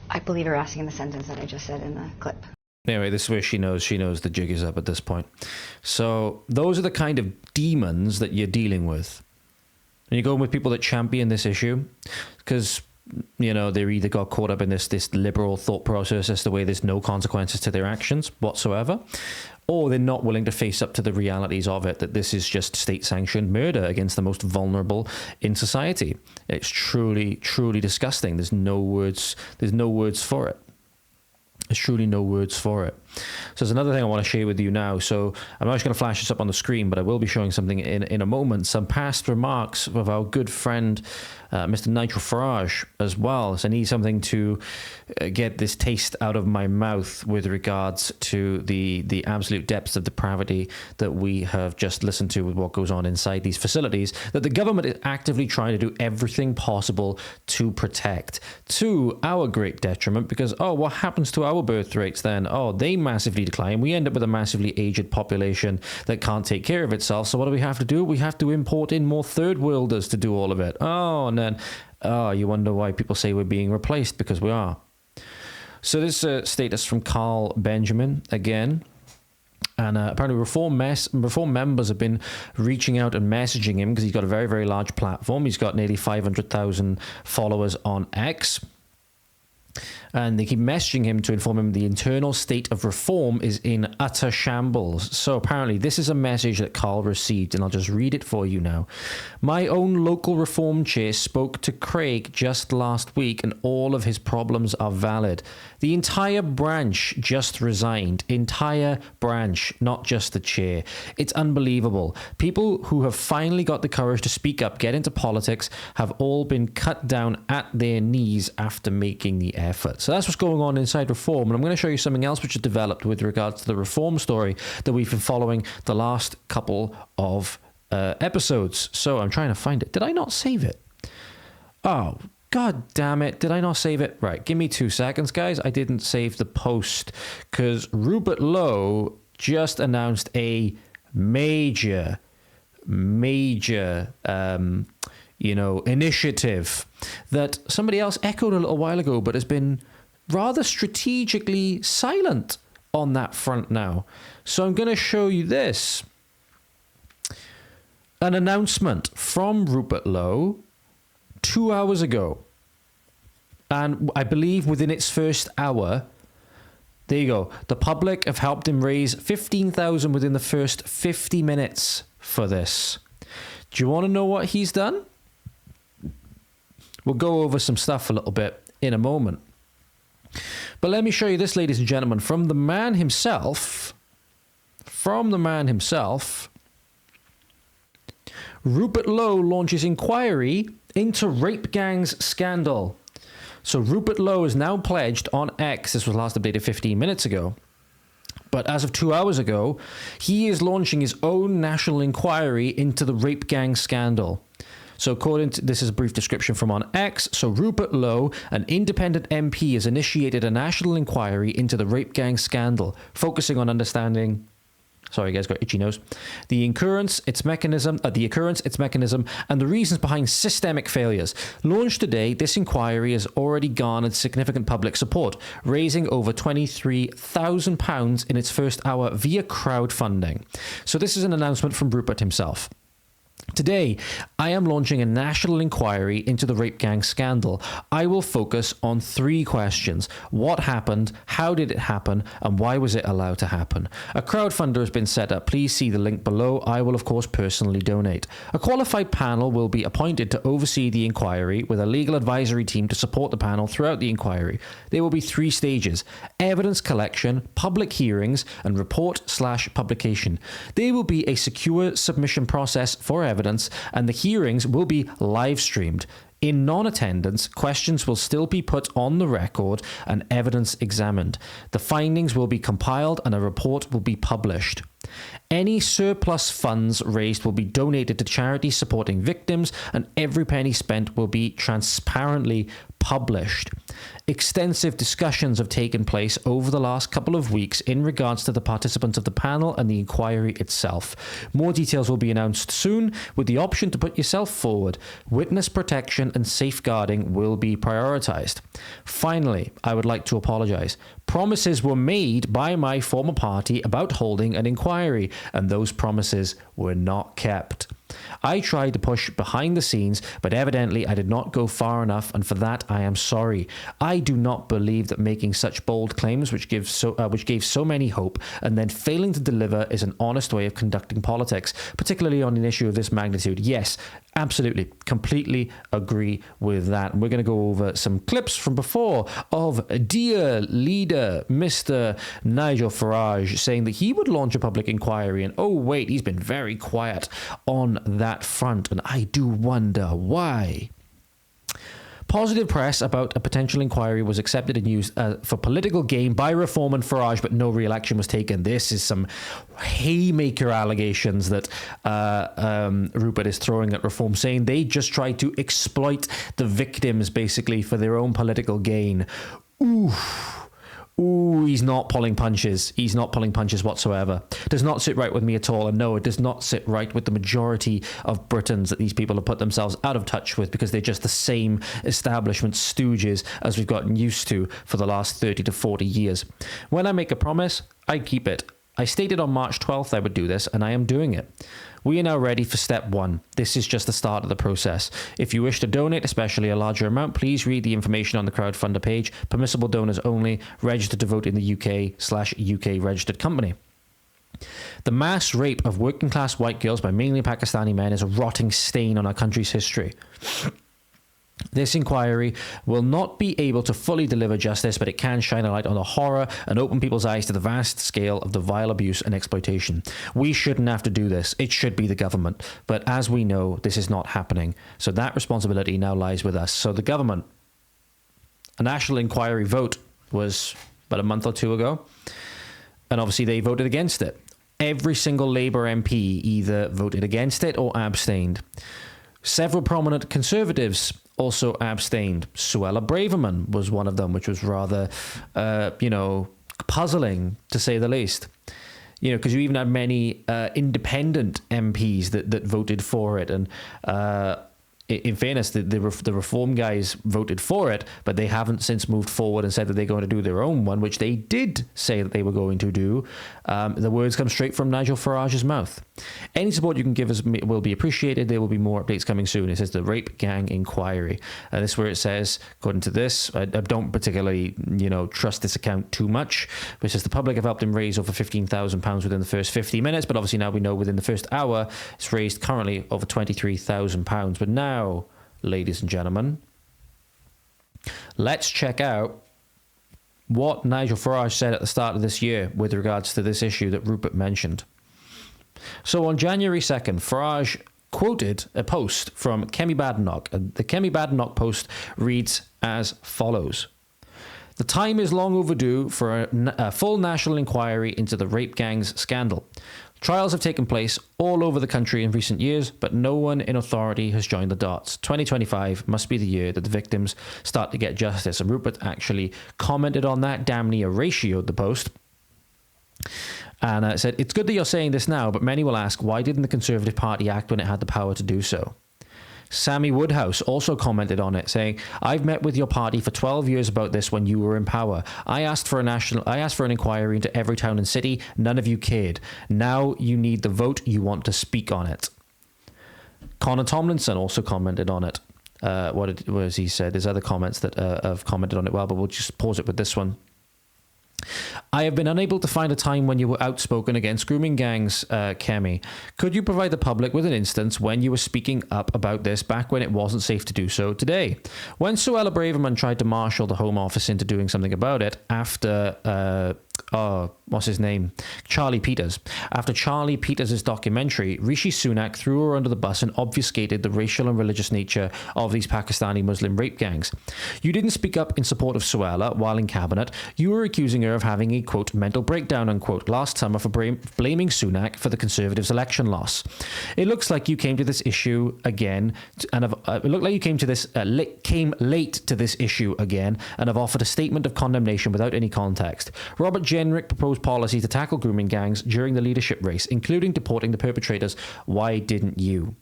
I believe you're asking the sentence that I just said in the clip. Anyway, this is where she knows the jig is up at this point. So those are the kind of demons that you're dealing with. And you're going with people that champion this issue because, you know, they're either got caught up in this liberal thought process as to where there's no consequences to their actions whatsoever, or they're not willing to face up to the realities of it, that this is just state-sanctioned murder against the most vulnerable in society. It's truly, truly disgusting. There's no words for it. There's truly no words for it. So there's another thing I want to share with you now. So I'm not just going to flash this up on the screen, but I will be showing something in a moment. Some past remarks of our good friend, Mr. Nigel Farage, as well. So I need something to get this taste out of my mouth with regards to the absolute depths of depravity that we have just listened to with what goes on inside these facilities, that the government is actively trying to do everything possible to protect, to our great detriment, because, oh, what happens to our birth rates then? Oh, they massively decline. We end up with a massively aged population that can't take care of itself. So what do we have to do? We have to import in more third worlders to do all of it. Oh, and then, you wonder why people say we're being replaced, because we are. So this status from Carl Benjamin again. And apparently reform members have been reaching out and messaging him because he's got a very, very large platform. He's got nearly 500,000 followers on X. And they keep messaging him to inform him the internal state of reform is in utter shambles. So apparently this is a message that Carl received, and I'll just read it for you now. My own local reform chair spoke to Craig just last week, and all of his problems are valid. The entire branch just resigned. Entire branch, not just the chair. It's unbelievable. People who have finally got the courage to speak up, get into politics, have all been cut down at their knees after making the effort. So that's what's going on inside reform. And I'm going to show you something else which has developed with regards to the reform story that we've been following the last couple of episodes. So I'm trying to find it. Did I not save it? Oh, God damn it. Did I not save it? Right. Give me 2 seconds, guys. I didn't save the post because Rupert Lowe just announced a major initiative that somebody else echoed a little while ago, but has been rather strategically silent on that front now. So I'm going to show you this. An announcement from Rupert Lowe 2 hours ago. And I believe within its first hour, there you go. The public have helped him raise 15,000 within the first 50 minutes for this. Do you want to know what he's done? We'll go over some stuff a little bit in a moment. But let me show you this, ladies and gentlemen, from the man himself. Rupert Lowe launches inquiry into rape gangs scandal. So Rupert Lowe is now pledged on X, this was last updated 15 minutes ago, But as of 2 hours ago, he is launching his own national inquiry into the rape gang scandal. So according to, this is a brief description from on X. So Rupert Lowe, an independent MP, has initiated a national inquiry into the rape gang scandal, focusing on understanding... Sorry, guys, got itchy nose. The occurrence, its mechanism, and the reasons behind systemic failures. Launched today, this inquiry has already garnered significant public support, raising over £23,000 in its first hour via crowdfunding. So this is an announcement from Rupert himself. Today, I am launching a national inquiry into the rape gang scandal. I will focus on 3 questions. What happened? How did it happen? And why was it allowed to happen? A crowdfunder has been set up. Please see the link below. I will, of course, personally donate. A qualified panel will be appointed to oversee the inquiry with a legal advisory team to support the panel throughout the inquiry. There will be 3 stages: evidence collection, public hearings, and report/publication. There will be a secure submission process for evidence, and the hearings will be live streamed. In non-attendance, questions will still be put on the record and evidence examined. The findings will be compiled and a report will be published. Any surplus funds raised will be donated to charities supporting victims, and every penny spent will be transparently published. Extensive discussions have taken place over the last couple of weeks in regards to the participants of the panel and the inquiry itself. More details will be announced soon, with the option to put yourself forward. Witness protection and safeguarding will be prioritised. Finally, I would like to apologise. Promises were made by my former party about holding an inquiry, and those promises were not kept. I tried to push behind the scenes, but evidently I did not go far enough, and for that I am sorry. I do not believe that making such bold claims, which gave so many hope, and then failing to deliver is an honest way of conducting politics, particularly on an issue of this magnitude. Yes, absolutely, completely agree with that. And we're going to go over some clips from before of dear leader Mr. Nigel Farage saying that he would launch a public inquiry, and oh wait, he's been very quiet on that front, and I do wonder why. Positive press about a potential inquiry was accepted and used for political gain by Reform and Farage, but no real action was taken. This is some haymaker allegations that Rupert is throwing at Reform, saying they just tried to exploit the victims, basically, for their own political gain. Ooh, he's not pulling punches. He's not pulling punches whatsoever. Does not sit right with me at all. And no, it does not sit right with the majority of Britons that these people have put themselves out of touch with, because they're just the same establishment stooges as we've gotten used to for the last 30 to 40 years. When I make a promise, I keep it. I stated on March 12th I would do this, and I am doing it. We are now ready for step 1. This is just the start of the process. If you wish to donate, especially a larger amount, please read the information on the crowdfunder page. Permissible donors only, registered to vote in the UK/UK registered company. The mass rape of working class white girls by mainly Pakistani men is a rotting stain on our country's history. This inquiry will not be able to fully deliver justice, but it can shine a light on the horror and open people's eyes to the vast scale of the vile abuse and exploitation. We shouldn't have to do this. It should be the government. But as we know, this is not happening. So that responsibility now lies with us. So the government, a national inquiry vote was about a month or 2 ago, and obviously they voted against it. Every single Labour MP either voted against it or abstained. Several prominent Conservatives also abstained. Suella Braverman was one of them, which was rather, puzzling, to say the least. Because you even had many independent MPs that voted for it. And in fairness, the Reform guys voted for it, but they haven't since moved forward and said that they're going to do their own one, which they did say that they were going to do. The words come straight from Nigel Farage's mouth. Any support you can give us will be appreciated. There will be more updates coming soon. It says the Rape Gang Inquiry. This is where it says, according to this, I don't particularly, trust this account too much, but it says the public have helped him raise over £15,000 within the first 50 minutes, but obviously now we know within the first hour, it's raised currently over £23,000. But now, ladies and gentlemen, let's check out what Nigel Farage said at the start of this year with regards to this issue that Rupert mentioned. So on January 2nd, Farage quoted a post from Kemi Badenoch. The Kemi Badenoch post reads as follows. The time is long overdue for a full national inquiry into the rape gangs scandal. Trials have taken place all over the country in recent years, but no one in authority has joined the dots. 2025 must be the year that the victims start to get justice. And Rupert actually commented on that, damn near ratioed the post. And said, it's good that you're saying this now, but many will ask, why didn't the Conservative Party act when it had the power to do so? Sammy Woodhouse also commented on it, saying, I've met with your party for 12 years about this when you were in power. I asked for an inquiry into every town and city. None of you cared. Now you need the vote. You want to speak on it. Connor Tomlinson also commented on it. What was he said? There's other comments that have commented on it well, but we'll just pause it with this one. I have been unable to find a time when you were outspoken against grooming gangs, Kemi. Could you provide the public with an instance when you were speaking up about this back when it wasn't safe to do so today? When Suella Braverman tried to marshal the Home Office into doing something about it after... what's his name? Charlie Peters. After Charlie Peters' documentary, Rishi Sunak threw her under the bus and obfuscated the racial and religious nature of these Pakistani Muslim rape gangs. You didn't speak up in support of Suella while in cabinet. You were accusing her of having a, quote, mental breakdown, unquote, last summer for blaming Sunak for the Conservatives' election loss. It looks like you came to this issue again, and it looked like you came late to this issue again, and have offered a statement of condemnation without any context. Robert Jenrick proposed policy to tackle grooming gangs during the leadership race, including deporting the perpetrators. Why didn't you?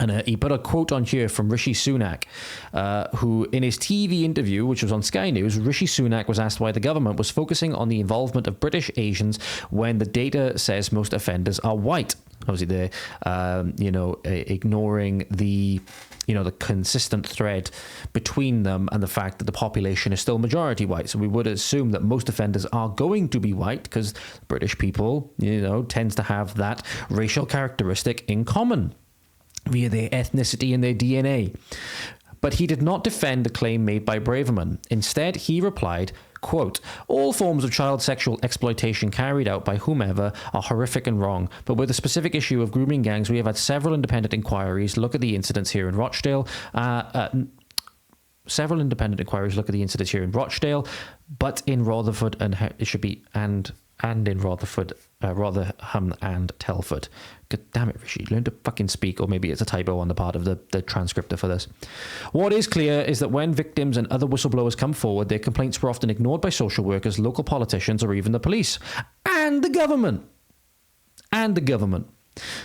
And he put a quote on here from Rishi Sunak, who in his TV interview, which was on Sky News, Rishi Sunak was asked why the government was focusing on the involvement of British Asians when the data says most offenders are white. Obviously, they're, ignoring the consistent thread between them and the fact that the population is still majority white. So we would assume that most offenders are going to be white because British people, tends to have that racial characteristic in common via their ethnicity and their DNA. But he did not defend the claim made by Braverman. Instead, he replied, quote, all forms of child sexual exploitation carried out by whomever are horrific and wrong, but with the specific issue of grooming gangs, we have had several independent inquiries look at the incidents here in Rochdale. But in Rotherford and it should be and in Rotherford, Rotherham and Telford. God damn it, Rishi, learn to fucking speak, or maybe it's a typo on the part of the transcriptor for this. What is clear is that when victims and other whistleblowers come forward, their complaints were often ignored by social workers, local politicians, or even the police. And the government.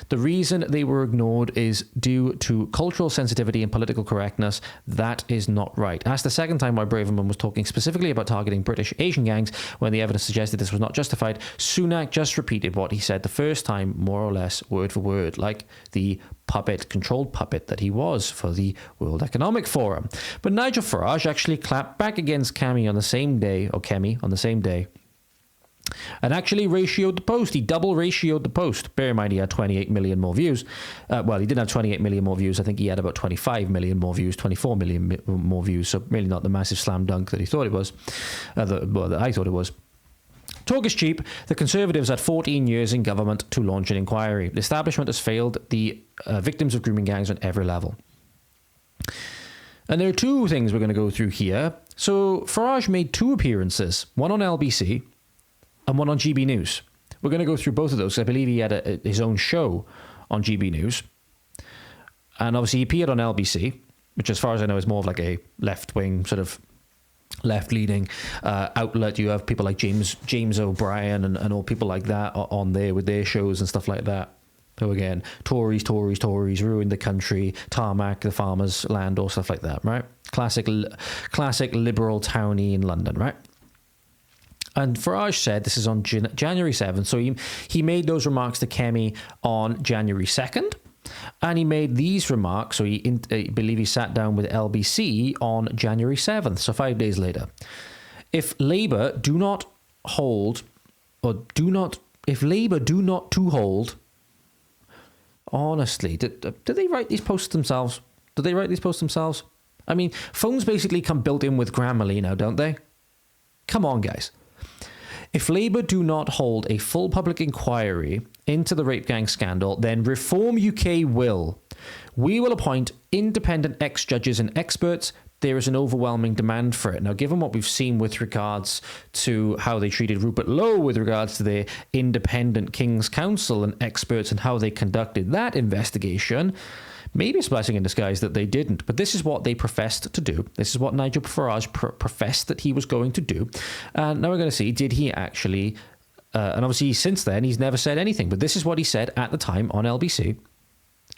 The reason they were ignored is due to cultural sensitivity and political correctness. That is not right. Asked the second time why Braverman was talking specifically about targeting British Asian gangs when the evidence suggested this was not justified, Sunak just repeated what he said the first time, more or less word for word, like the controlled puppet that he was for the World Economic Forum. But Nigel Farage actually clapped back against Kemi on the same day, and actually ratioed the post. He double ratioed the post. Bear in mind, he had 28 million more views. Well, he didn't have 28 million more views. I think he had about 25 million more views, 24 million more views. So really not the massive slam dunk that he thought it was. That I thought it was. Talk is cheap. The Conservatives had 14 years in government to launch an inquiry. The establishment has failed the victims of grooming gangs on every level. And there are two things we're going to go through here. So Farage made two appearances, one on LBC and one on GB News. We're going to go through both of those. I believe he had his own show on GB News. And obviously he appeared on LBC, which as far as I know is more of like a left-wing, sort of left-leaning outlet. You have people like James O'Brien and all people like that on there with their shows and stuff like that. So again, Tories, ruined the country, tarmac the farmers' land, or stuff like that, right? Classic liberal townie in London, right? And Farage said, this is on January 7th, so he made those remarks to Kemi on January 2nd, and he made these remarks, so I believe he sat down with LBC on January 7th, so 5 days later. If Labour do not hold, honestly, did they write these posts themselves? I mean, phones basically come built in with Grammarly now, don't they? Come on, guys. If Labour do not hold a full public inquiry into the rape gang scandal, then Reform UK will. We will appoint independent ex-judges and experts there is an overwhelming demand for it. Now, given what we've seen with regards to how they treated Rupert Lowe with regards to their independent King's Counsel and experts and how they conducted that investigation, maybe it's a blessing in disguise that they didn't. But this is what they professed to do. This is what Nigel Farage professed that he was going to do. And now we're going to see, did he actually... and obviously, since then, he's never said anything. But this is what he said at the time on LBC.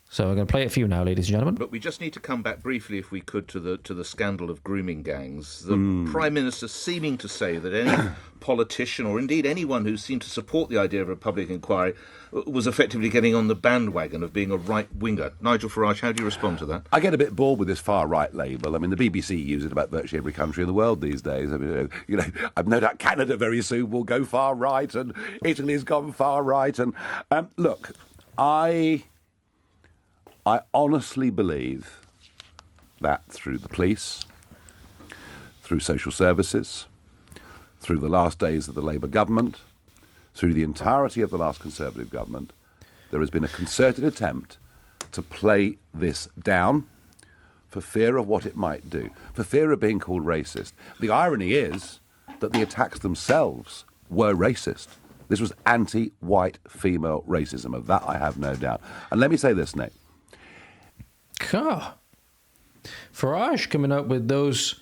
So I'm going to play it for you now, ladies and gentlemen. But we just need to come back briefly, if we could, to the scandal of grooming gangs. The Prime Minister seeming to say that any politician, or indeed anyone who seemed to support the idea of a public inquiry, was effectively getting on the bandwagon of being a right-winger. Nigel Farage, how do you respond to that? I get a bit bored with this far-right label. I mean, the BBC use it about virtually every country in the world these days. I mean, I've no doubt Canada very soon will go far-right, and Italy's gone far-right. And look, I honestly believe that through the police, through social services, through the last days of the Labour government, through the entirety of the last Conservative government, there has been a concerted attempt to play this down for fear of what it might do, for fear of being called racist. The irony is that the attacks themselves were racist. This was anti-white female racism. Of that I have no doubt. And let me say this, Nick. Farage coming out with those...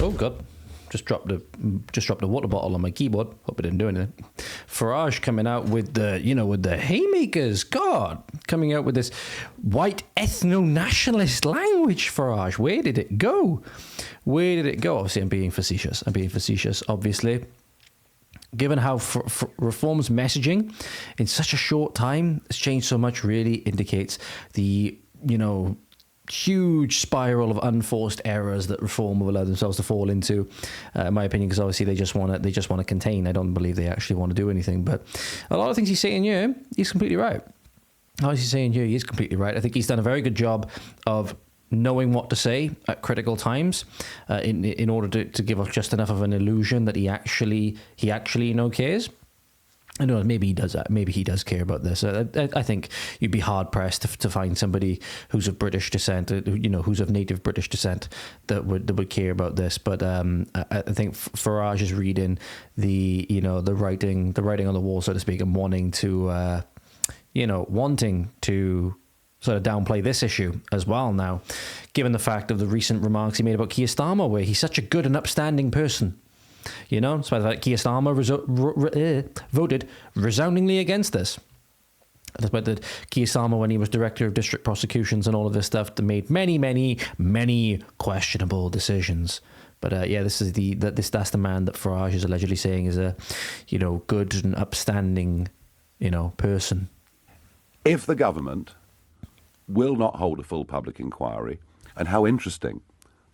Oh, God. Just dropped a water bottle on my keyboard. Hope I didn't do anything. Farage coming out with the haymakers. God, coming out with this white ethno-nationalist language. Farage, where did it go? Where did it go? Obviously, I'm being facetious, obviously. Given how Reform's messaging in such a short time has changed so much, really indicates the, huge spiral of unforced errors that Reform will allow themselves to fall into, in my opinion, because obviously they just want to contain. I don't believe they actually want to do anything. But a lot of things he's saying here, he's completely right. He is completely right. I think he's done a very good job of knowing what to say at critical times, in order to give off just enough of an illusion that he actually cares. I know maybe he does that. Maybe he does care about this. I think you'd be hard pressed to find somebody who's of British descent, who's of native British descent, that would care about this. But I think Farage is reading the writing on the wall, so to speak, and wanting to sort of downplay this issue as well. Now, given the fact of the recent remarks he made about Keir Starmer, where he's such a good and upstanding person. Despite the fact Keir Starmer voted resoundingly against this. Despite that Keir Starmer, when he was Director of District Prosecutions and all of this stuff, made many, many, many questionable decisions. But that's the man that Farage is allegedly saying is a, good and upstanding, person. If the government will not hold a full public inquiry, and how interesting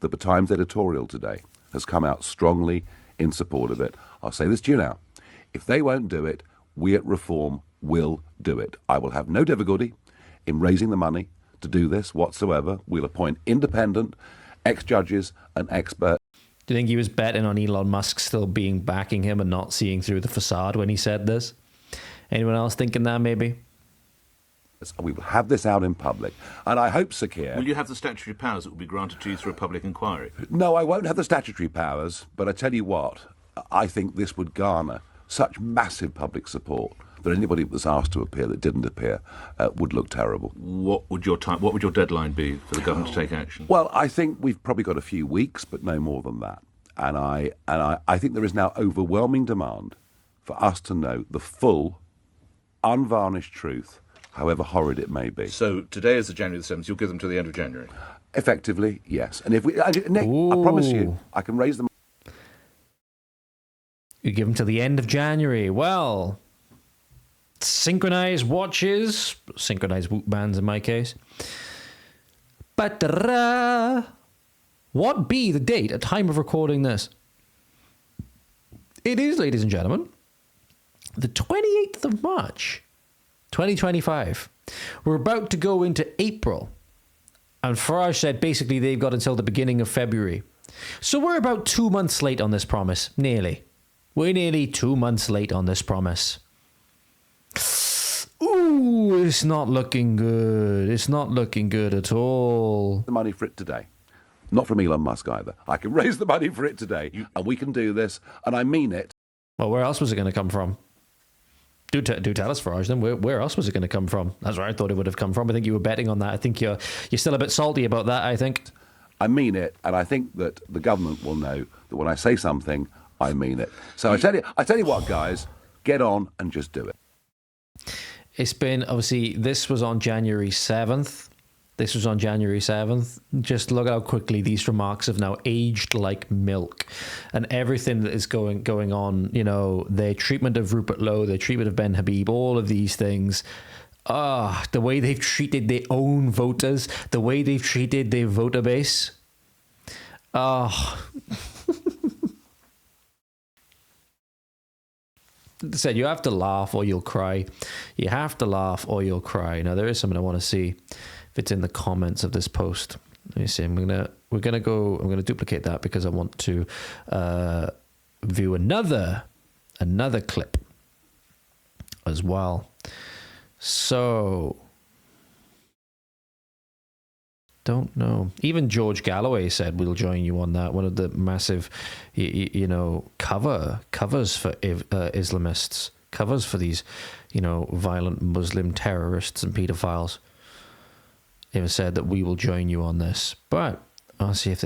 that the Times editorial today has come out strongly in support of it. I'll say this to you now. If they won't do it, we at Reform will do it. I will have no difficulty in raising the money to do this whatsoever. We'll appoint independent ex-judges and experts. Do you think he was betting on Elon Musk still backing him and not seeing through the facade when he said this? Anyone else thinking that maybe? We will have this out in public. And I hope, Sir Keir... Will you have the statutory powers that will be granted to you through a public inquiry? No, I won't have the statutory powers, but I tell you what, I think this would garner such massive public support that anybody that was asked to appear that didn't appear would look terrible. What would your deadline be for the government to take action? Well, I think we've probably got a few weeks, but no more than that. And I think there is now overwhelming demand for us to know the full, unvarnished truth, however horrid it may be. So today is the January the 7th. You'll give them to the end of January? Effectively, yes. And if we... Nick, I promise you, I can raise them... You give them to the end of January. Well, synchronized watches, synchronized Whoop bands in my case. But what be the date at time of recording this? It is, ladies and gentlemen, the 28th of March, 2025. We're about to go into April. And Farage said basically they've got until the beginning of February. So we're about 2 months late on this promise. Nearly. We're nearly 2 months late on this promise. Ooh, it's not looking good. It's not looking good at all. The money for it today. Not from Elon Musk either. I can raise the money for it today, and we can do this, and I mean it. Well, where else was it going to come from? Do tell us, Farage, then. Where else was it going to come from? That's where I thought it would have come from. I think you were betting on that. I think you're still a bit salty about that, I think. I mean it, and I think that the government will know that when I say something, I mean it. So I tell you what, guys, get on and just do it. It's been, obviously, this was on January 7th. Just look at how quickly these remarks have now aged like milk, and everything that is going on, you know, their treatment of Rupert Lowe, their treatment of Ben Habib, all of these things. The way they've treated their own voters, the way they've treated their voter base. Said you have to laugh or you'll cry. You have to laugh or you'll cry. Now there is something I want to see if it's in the comments of this post. Let me see. I'm gonna duplicate that because I want to view another clip as well. So don't know. Even George Galloway said we'll join you on that. One of the massive, covers for Islamists, covers for these, violent Muslim terrorists and pedophiles. Even said that we will join you on this. But I'll see if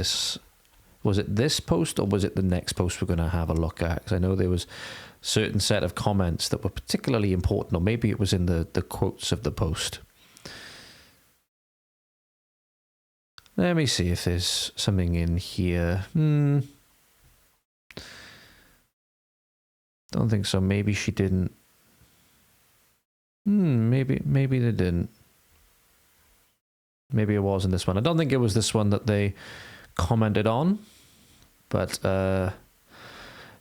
was it this post or was it the next post we're going to have a look at? Because I know there was a certain set of comments that were particularly important, or maybe it was in the quotes of the post. Let me see if there's something in here. Don't think so. Maybe she didn't. Maybe they didn't. Maybe it wasn't this one. I don't think it was this one that they commented on. But there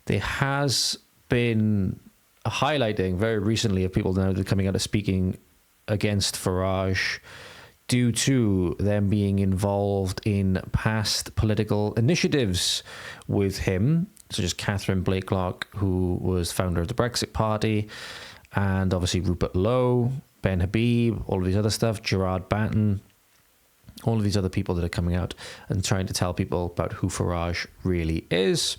has been a highlighting very recently of people now coming out and speaking against Farage, due to them being involved in past political initiatives with him, such as Catherine Blakelock, who was founder of the Brexit Party, and obviously Rupert Lowe, Ben Habib, all of these other stuff, Gerard Batten, all of these other people that are coming out and trying to tell people about who Farage really is.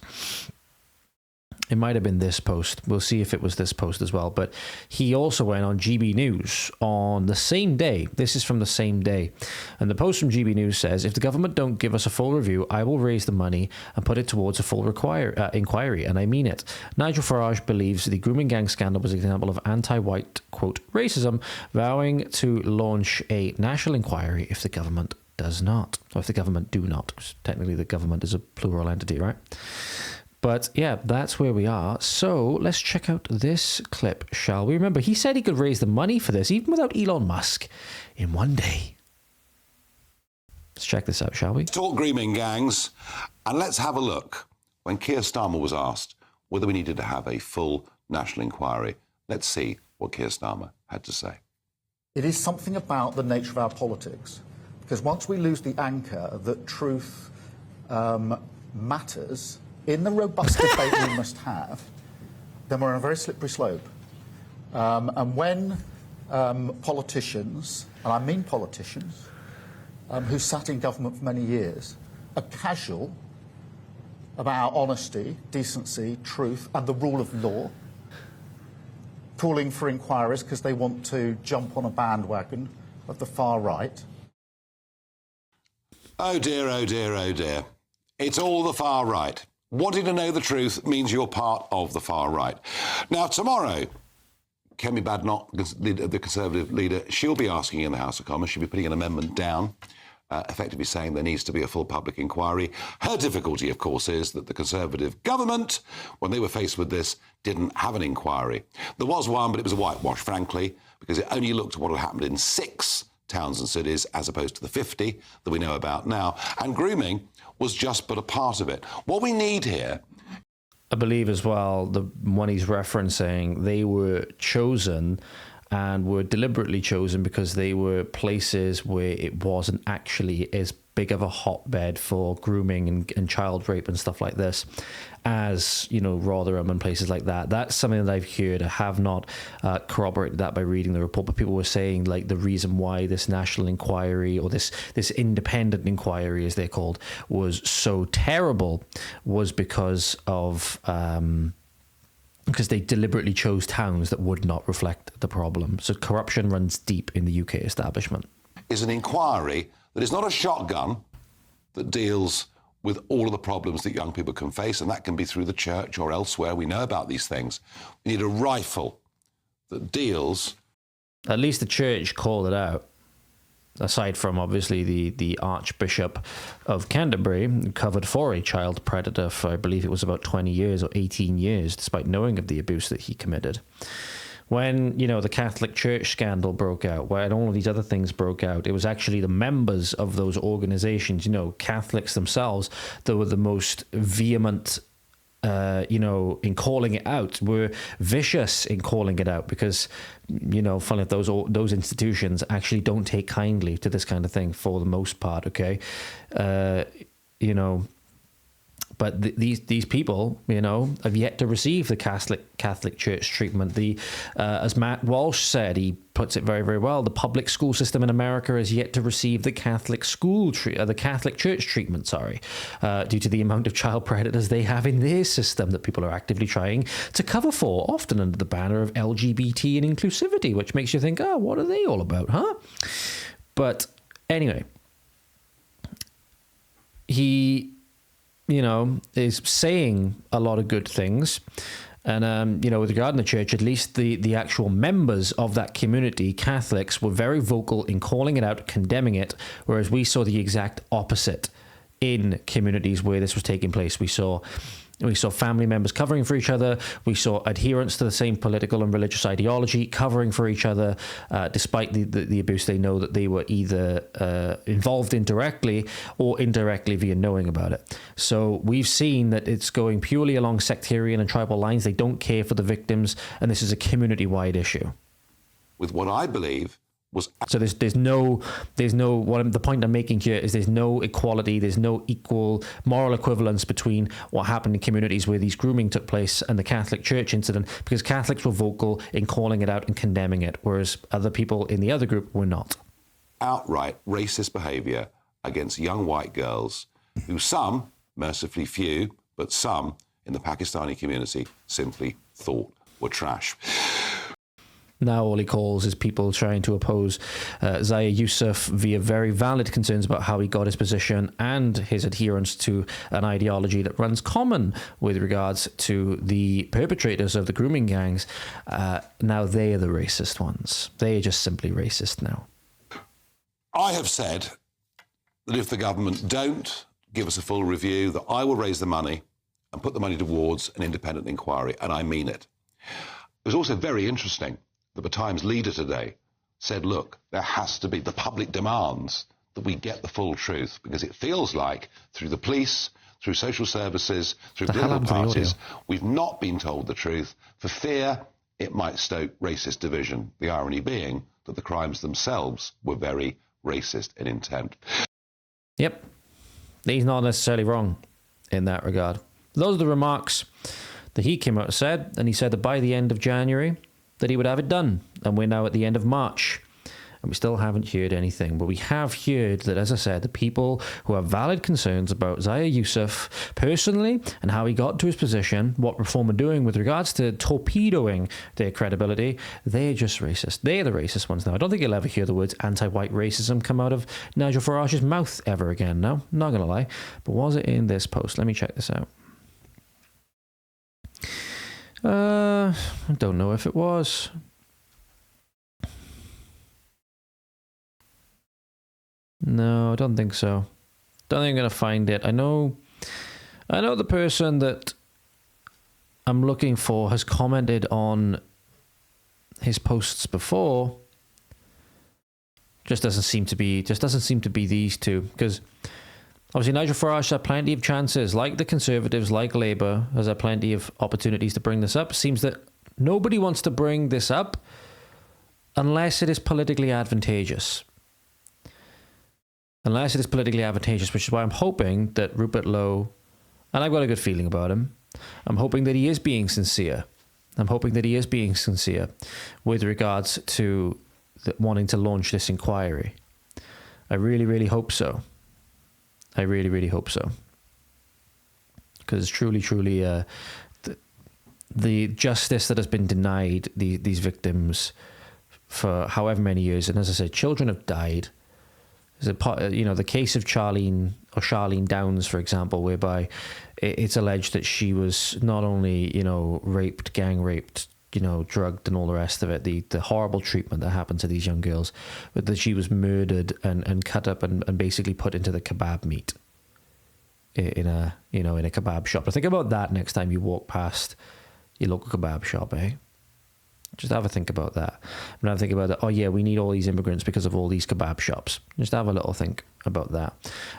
It might have been this post. We'll see if it was this post as well. But he also went on GB News on the same day. This is from the same day. And the post from GB News says, if the government don't give us a full review, I will raise the money and put it towards a full inquiry. And I mean it. Nigel Farage believes the grooming gang scandal was an example of anti-white, quote, racism, vowing to launch a national inquiry if the government does not. Or if the government do not. Technically, the government is a plural entity, right? But yeah, that's where we are. So let's check out this clip, shall we? Remember, he said he could raise the money for this, even without Elon Musk, in one day. Let's check this out, shall we? Talk grooming gangs, and let's have a look. When Keir Starmer was asked whether we needed to have a full national inquiry, let's see what Keir Starmer had to say. It is something about the nature of our politics, because once we lose the anchor that truth matters, in the robust debate we must have, then we're on a very slippery slope. And when politicians, and I mean politicians, who sat in government for many years, are casual about honesty, decency, truth, and the rule of law, calling for inquiries because they want to jump on a bandwagon of the far right. Oh dear, oh dear, oh dear. It's all the far right. Wanting to know the truth means you're part of the far right. Now, tomorrow, Kemi Badenoch, the Conservative leader, she'll be asking in the House of Commons, she'll be putting an amendment down, effectively saying there needs to be a full public inquiry. Her difficulty, of course, is that the Conservative government, when they were faced with this, didn't have an inquiry. There was one, but it was a whitewash, frankly, because it only looked at what had happened in 6 towns and cities as opposed to the 50 that we know about now. And grooming was just but a part of it. What we need here, I believe as well, the one he's referencing, they were chosen and were deliberately chosen because they were places where it wasn't actually as big of a hotbed for grooming and child rape and stuff like this as, you know, Rotherham and places like that. That's something that I've heard. I have not corroborated that by reading the report, but people were saying, like, the reason why this national inquiry, or this independent inquiry, as they're called, was so terrible was because of because they deliberately chose towns that would not reflect the problem. So corruption runs deep in the UK establishment. Is an inquiry that is not a shotgun that deals with all of the problems that young people can face, and that can be through the church or elsewhere. We know about these things. We need a rifle that deals... At least the church called it out. Aside from, obviously, the Archbishop of Canterbury, covered for a child predator for, I believe it was about 20 years or 18 years, despite knowing of the abuse that he committed. When, you know, the Catholic Church scandal broke out, when all of these other things broke out, it was actually the members of those organizations, you know, Catholics themselves, that were the most vehement, you know, in calling it out, were vicious in calling it out, because, you know, funny enough, those institutions actually don't take kindly to this kind of thing for the most part, okay? You know... But these people, you know, have yet to receive the Catholic Church treatment. As Matt Walsh said, he puts it very, very well. The public school system in America has yet to receive the Catholic Church treatment. Due to the amount of child predators they have in their system that people are actively trying to cover for, often under the banner of LGBT and inclusivity, which makes you think, oh, what are they all about, huh? But anyway, he, you know, is saying a lot of good things. And, you know, with regard to the church, at least the actual members of that community, Catholics, were very vocal in calling it out, condemning it, whereas we saw the exact opposite in communities where this was taking place. We saw family members covering for each other. We saw adherents to the same political and religious ideology covering for each other, despite the abuse. They know that they were either involved in directly or indirectly via knowing about it. So we've seen that it's going purely along sectarian and tribal lines. They don't care for the victims, and this is a community-wide issue. With what I believe was... So there's no the point I'm making here is there's no equality, there's no equal moral equivalence between what happened in communities where these grooming took place and the Catholic Church incident, because Catholics were vocal in calling it out and condemning it, whereas other people in the other group were not. Outright racist behaviour against young white girls, who some, mercifully few, but some in the Pakistani community simply thought were trash. Now all he calls is people trying to oppose Zaya Yusuf via very valid concerns about how he got his position and his adherence to an ideology that runs common with regards to the perpetrators of the grooming gangs. Now they are the racist ones. They are just simply racist now. I have said that if the government don't give us a full review, that I will raise the money and put the money towards an independent inquiry, and I mean it. It was also very interesting that the Times leader today said, look, there has to be, the public demands that we get the full truth, because it feels like through the police, through social services, through political parties, we've not been told the truth for fear it might stoke racist division, the irony being that the crimes themselves were very racist in intent. Yep. He's not necessarily wrong in that regard. Those are the remarks that he came out and said, and he said that by the end of January, that he would have it done. And we're now at the end of March, and we still haven't heard anything. But we have heard that, as I said, the people who have valid concerns about Zaya Yusuf personally and how he got to his position, what Reform are doing with regards to torpedoing their credibility, they're just racist. They're the racist ones now. I don't think you'll ever hear the words anti-white racism come out of Nigel Farage's mouth ever again. No, not going to lie. But was it in this post? Let me check this out. I don't know if it was. No, I don't think so. Don't think I'm going to find it. I know the person that I'm looking for has commented on his posts before. Just doesn't seem to be these two, because obviously Nigel Farage had plenty of chances, like the Conservatives, like Labour, has had plenty of opportunities to bring this up. Seems that nobody wants to bring this up unless it is politically advantageous. Unless it is politically advantageous, which is why I'm hoping that Rupert Lowe, and I've got a good feeling about him, I'm hoping that he is being sincere. I'm hoping that he is being sincere with regards to wanting to launch this inquiry. I really, really hope so. I really, really hope so. Because truly, truly, the justice that has been denied these victims for however many years, and as I said, children have died. The case of Charlene Downs, for example, whereby it's alleged that she was not only, raped, gang raped, drugged and all the rest of it, the horrible treatment that happened to these young girls, but that she was murdered and cut up and basically put into the kebab meat in a kebab shop. Think about that next time you walk past your local kebab shop, eh? Just have a think about that. And have a think about that. Oh yeah, we need all these immigrants because of all these kebab shops. Just have a little think about that.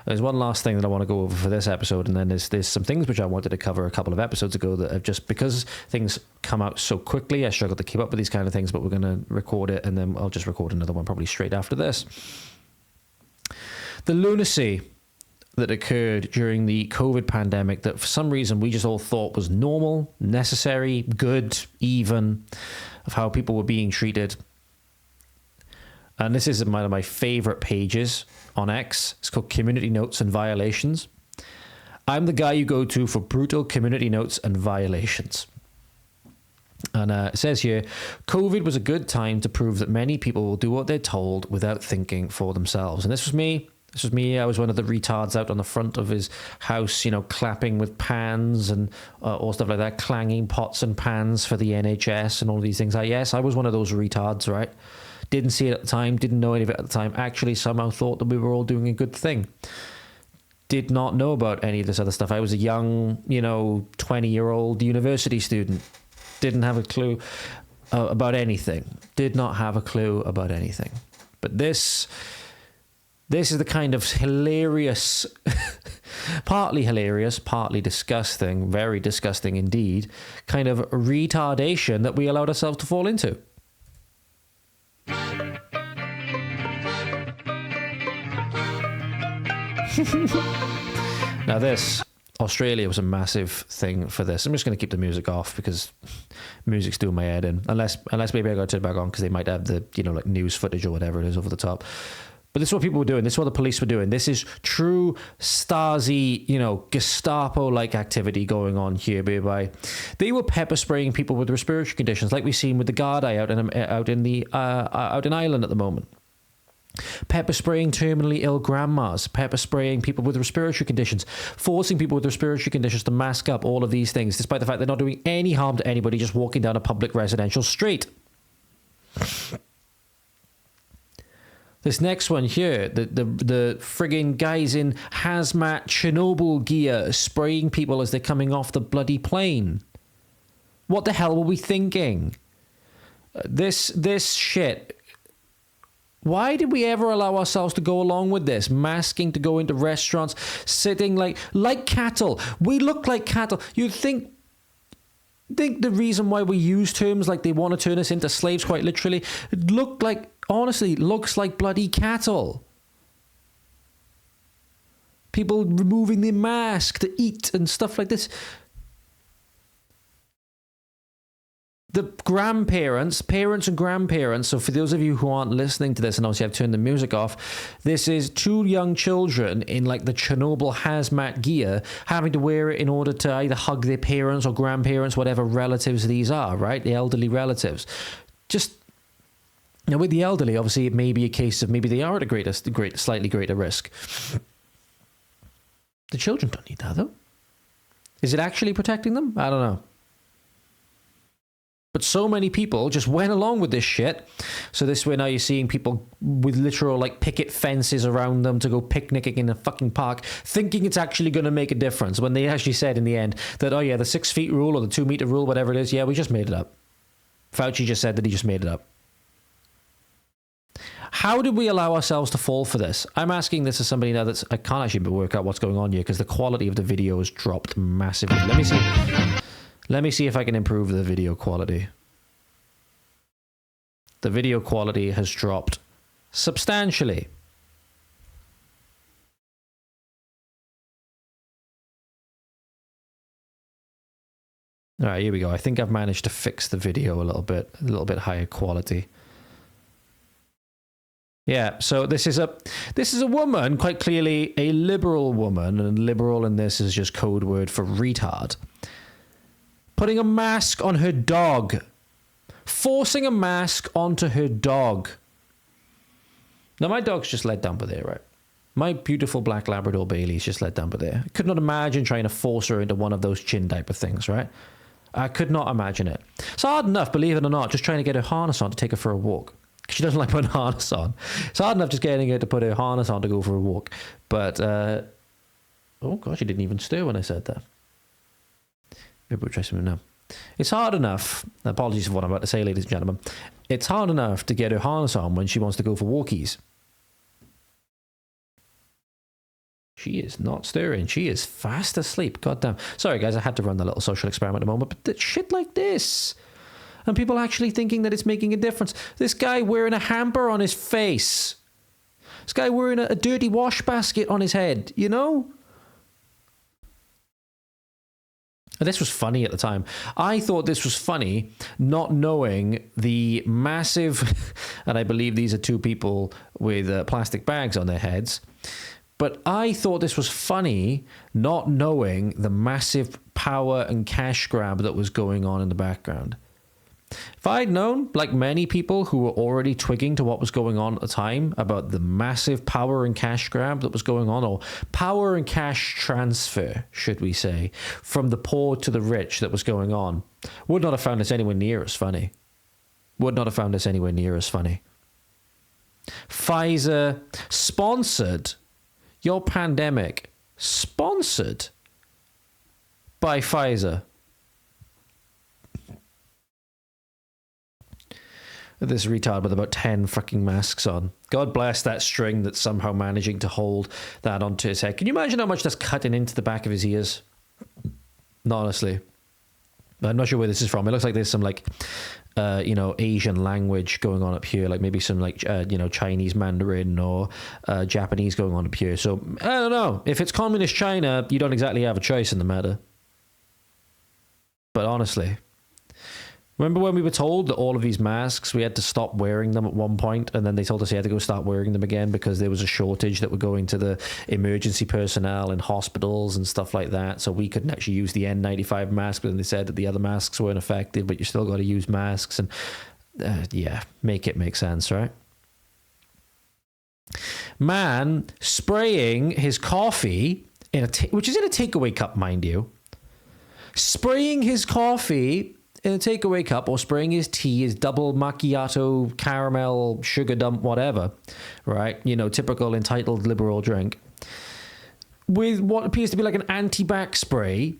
There's one last thing that I want to go over for this episode, and then there's some things which I wanted to cover a couple of episodes ago that have just, because things come out so quickly, I struggle to keep up with these kind of things, but we're going to record it, and then I'll just record another one probably straight after this. The lunacy that occurred during the COVID pandemic that for some reason we just all thought was normal, necessary, good, even, of how people were being treated. And this is one of my favorite pages on X. It's called Community Notes and Violations. I'm the guy you go to for brutal community notes and violations. And it says here, COVID was a good time to prove that many people will do what they're told without thinking for themselves. And this was me. I was one of the retards out on the front of his house, clapping with pans and all stuff like that, clanging pots and pans for the NHS and all these things. Yes, I was one of those retards, right? Didn't see it at the time, didn't know any of it at the time. Actually, somehow thought that we were all doing a good thing. Did not know about any of this other stuff. I was a young, 20-year-old university student. Didn't have a clue about anything. Did not have a clue about anything. But this is the kind of hilarious, partly hilarious, partly disgusting, very disgusting indeed, kind of retardation that we allowed ourselves to fall into. Now Australia was a massive thing for this. I'm just going to keep the music off because music's doing my head in. Unless maybe I got to turn it back on because they might have the, like news footage or whatever it is over the top. But this is what people were doing. This is what the police were doing. This is true Stasi, Gestapo-like activity going on here, whereby they were pepper spraying people with respiratory conditions, like we've seen with the Gardaí out in Ireland at the moment. Pepper spraying terminally ill grandmas, pepper spraying people with respiratory conditions, forcing people with respiratory conditions to mask up, all of these things, despite the fact they're not doing any harm to anybody, just walking down a public residential street. This next one here, the frigging guys in hazmat Chernobyl gear spraying people as they're coming off the bloody plane. What the hell were we thinking? This shit. Why did we ever allow ourselves to go along with this? Masking to go into restaurants, sitting like cattle. We look like cattle. You'd think the reason why we use terms like they want to turn us into slaves, quite literally, honestly, looks like bloody cattle. People removing their mask to eat and stuff like this. The parents and grandparents, so for those of you who aren't listening to this, and obviously I've turned the music off, this is two young children in like the Chernobyl hazmat gear having to wear it in order to either hug their parents or grandparents, whatever relatives these are, right? The elderly relatives. Just, with the elderly, obviously it may be a case of maybe they are at a slightly greater risk. The children don't need that though. Is it actually protecting them? I don't know. But so many people just went along with this shit. So this way now you're seeing people with literal picket fences around them to go picnicking in a fucking park, thinking it's actually going to make a difference, when they actually said in the end that, oh yeah, the 6 feet rule or the 2 meter rule, whatever it is, yeah, we just made it up. Fauci just said that he just made it up. How did we allow ourselves to fall for this? I'm asking this as somebody now I can't actually work out what's going on here because the quality of the video has dropped massively. Let me see if I can improve the video quality. The video quality has dropped substantially. All right, here we go. I think I've managed to fix the video a little bit higher quality. Yeah, so this is a woman, quite clearly a liberal woman, and liberal in this is just code word for retard. Putting a mask on her dog. Forcing a mask onto her dog. Now, my dog's just let down by there, right? My beautiful black Labrador Bailey's just let down by there. I could not imagine trying to force her into one of those chin diaper things, right? I could not imagine it. It's hard enough, believe it or not, just trying to get her harness on to take her for a walk. She doesn't like putting harness on. It's hard enough just getting her to put her harness on to go for a walk. But, oh gosh, she didn't even stir when I said that. Maybe we'll try something now. It's hard enough, apologies for what I'm about to say, ladies and gentlemen. It's hard enough to get her harness on when she wants to go for walkies. She is not stirring. She is fast asleep. Goddamn. Sorry, guys, I had to run that little social experiment a moment, but shit like this. And people actually thinking that it's making a difference. This guy wearing a hamper on his face. This guy wearing a dirty wash basket on his head, you know? And this was funny at the time. I thought this was funny, not knowing the massive, and I believe these are two people with plastic bags on their heads, but I thought this was funny, not knowing the massive power and cash grab that was going on in the background. If I'd known, like many people who were already twigging to what was going on at the time, about the massive power and cash grab that was going on, or power and cash transfer, should we say, from the poor to the rich that was going on, would not have found this anywhere near as funny. Would not have found this anywhere near as funny. Pfizer sponsored your pandemic. Sponsored by Pfizer. This retard with about 10 fucking masks on. God bless that string that's somehow managing to hold that onto his head. Can you imagine how much that's cutting into the back of his ears? No, honestly. I'm not sure where this is from. It looks like there's some like, Asian language going on up here. Like maybe some like, Chinese Mandarin or Japanese going on up here. So, I don't know. If it's communist China, you don't exactly have a choice in the matter. But honestly... Remember when we were told that all of these masks, we had to stop wearing them at one point, and then they told us we had to go start wearing them again because there was a shortage that were going to the emergency personnel in hospitals and stuff like that, so we couldn't actually use the N95 mask, but then they said that the other masks weren't effective, but you still got to use masks, and make it make sense, right? Man spraying his coffee, which is in a takeaway cup, mind you, spraying his coffee in a takeaway cup, or spraying his tea, his double macchiato, caramel, sugar dump, whatever, right? Typical entitled liberal drink, with what appears to be like an anti-bac spray.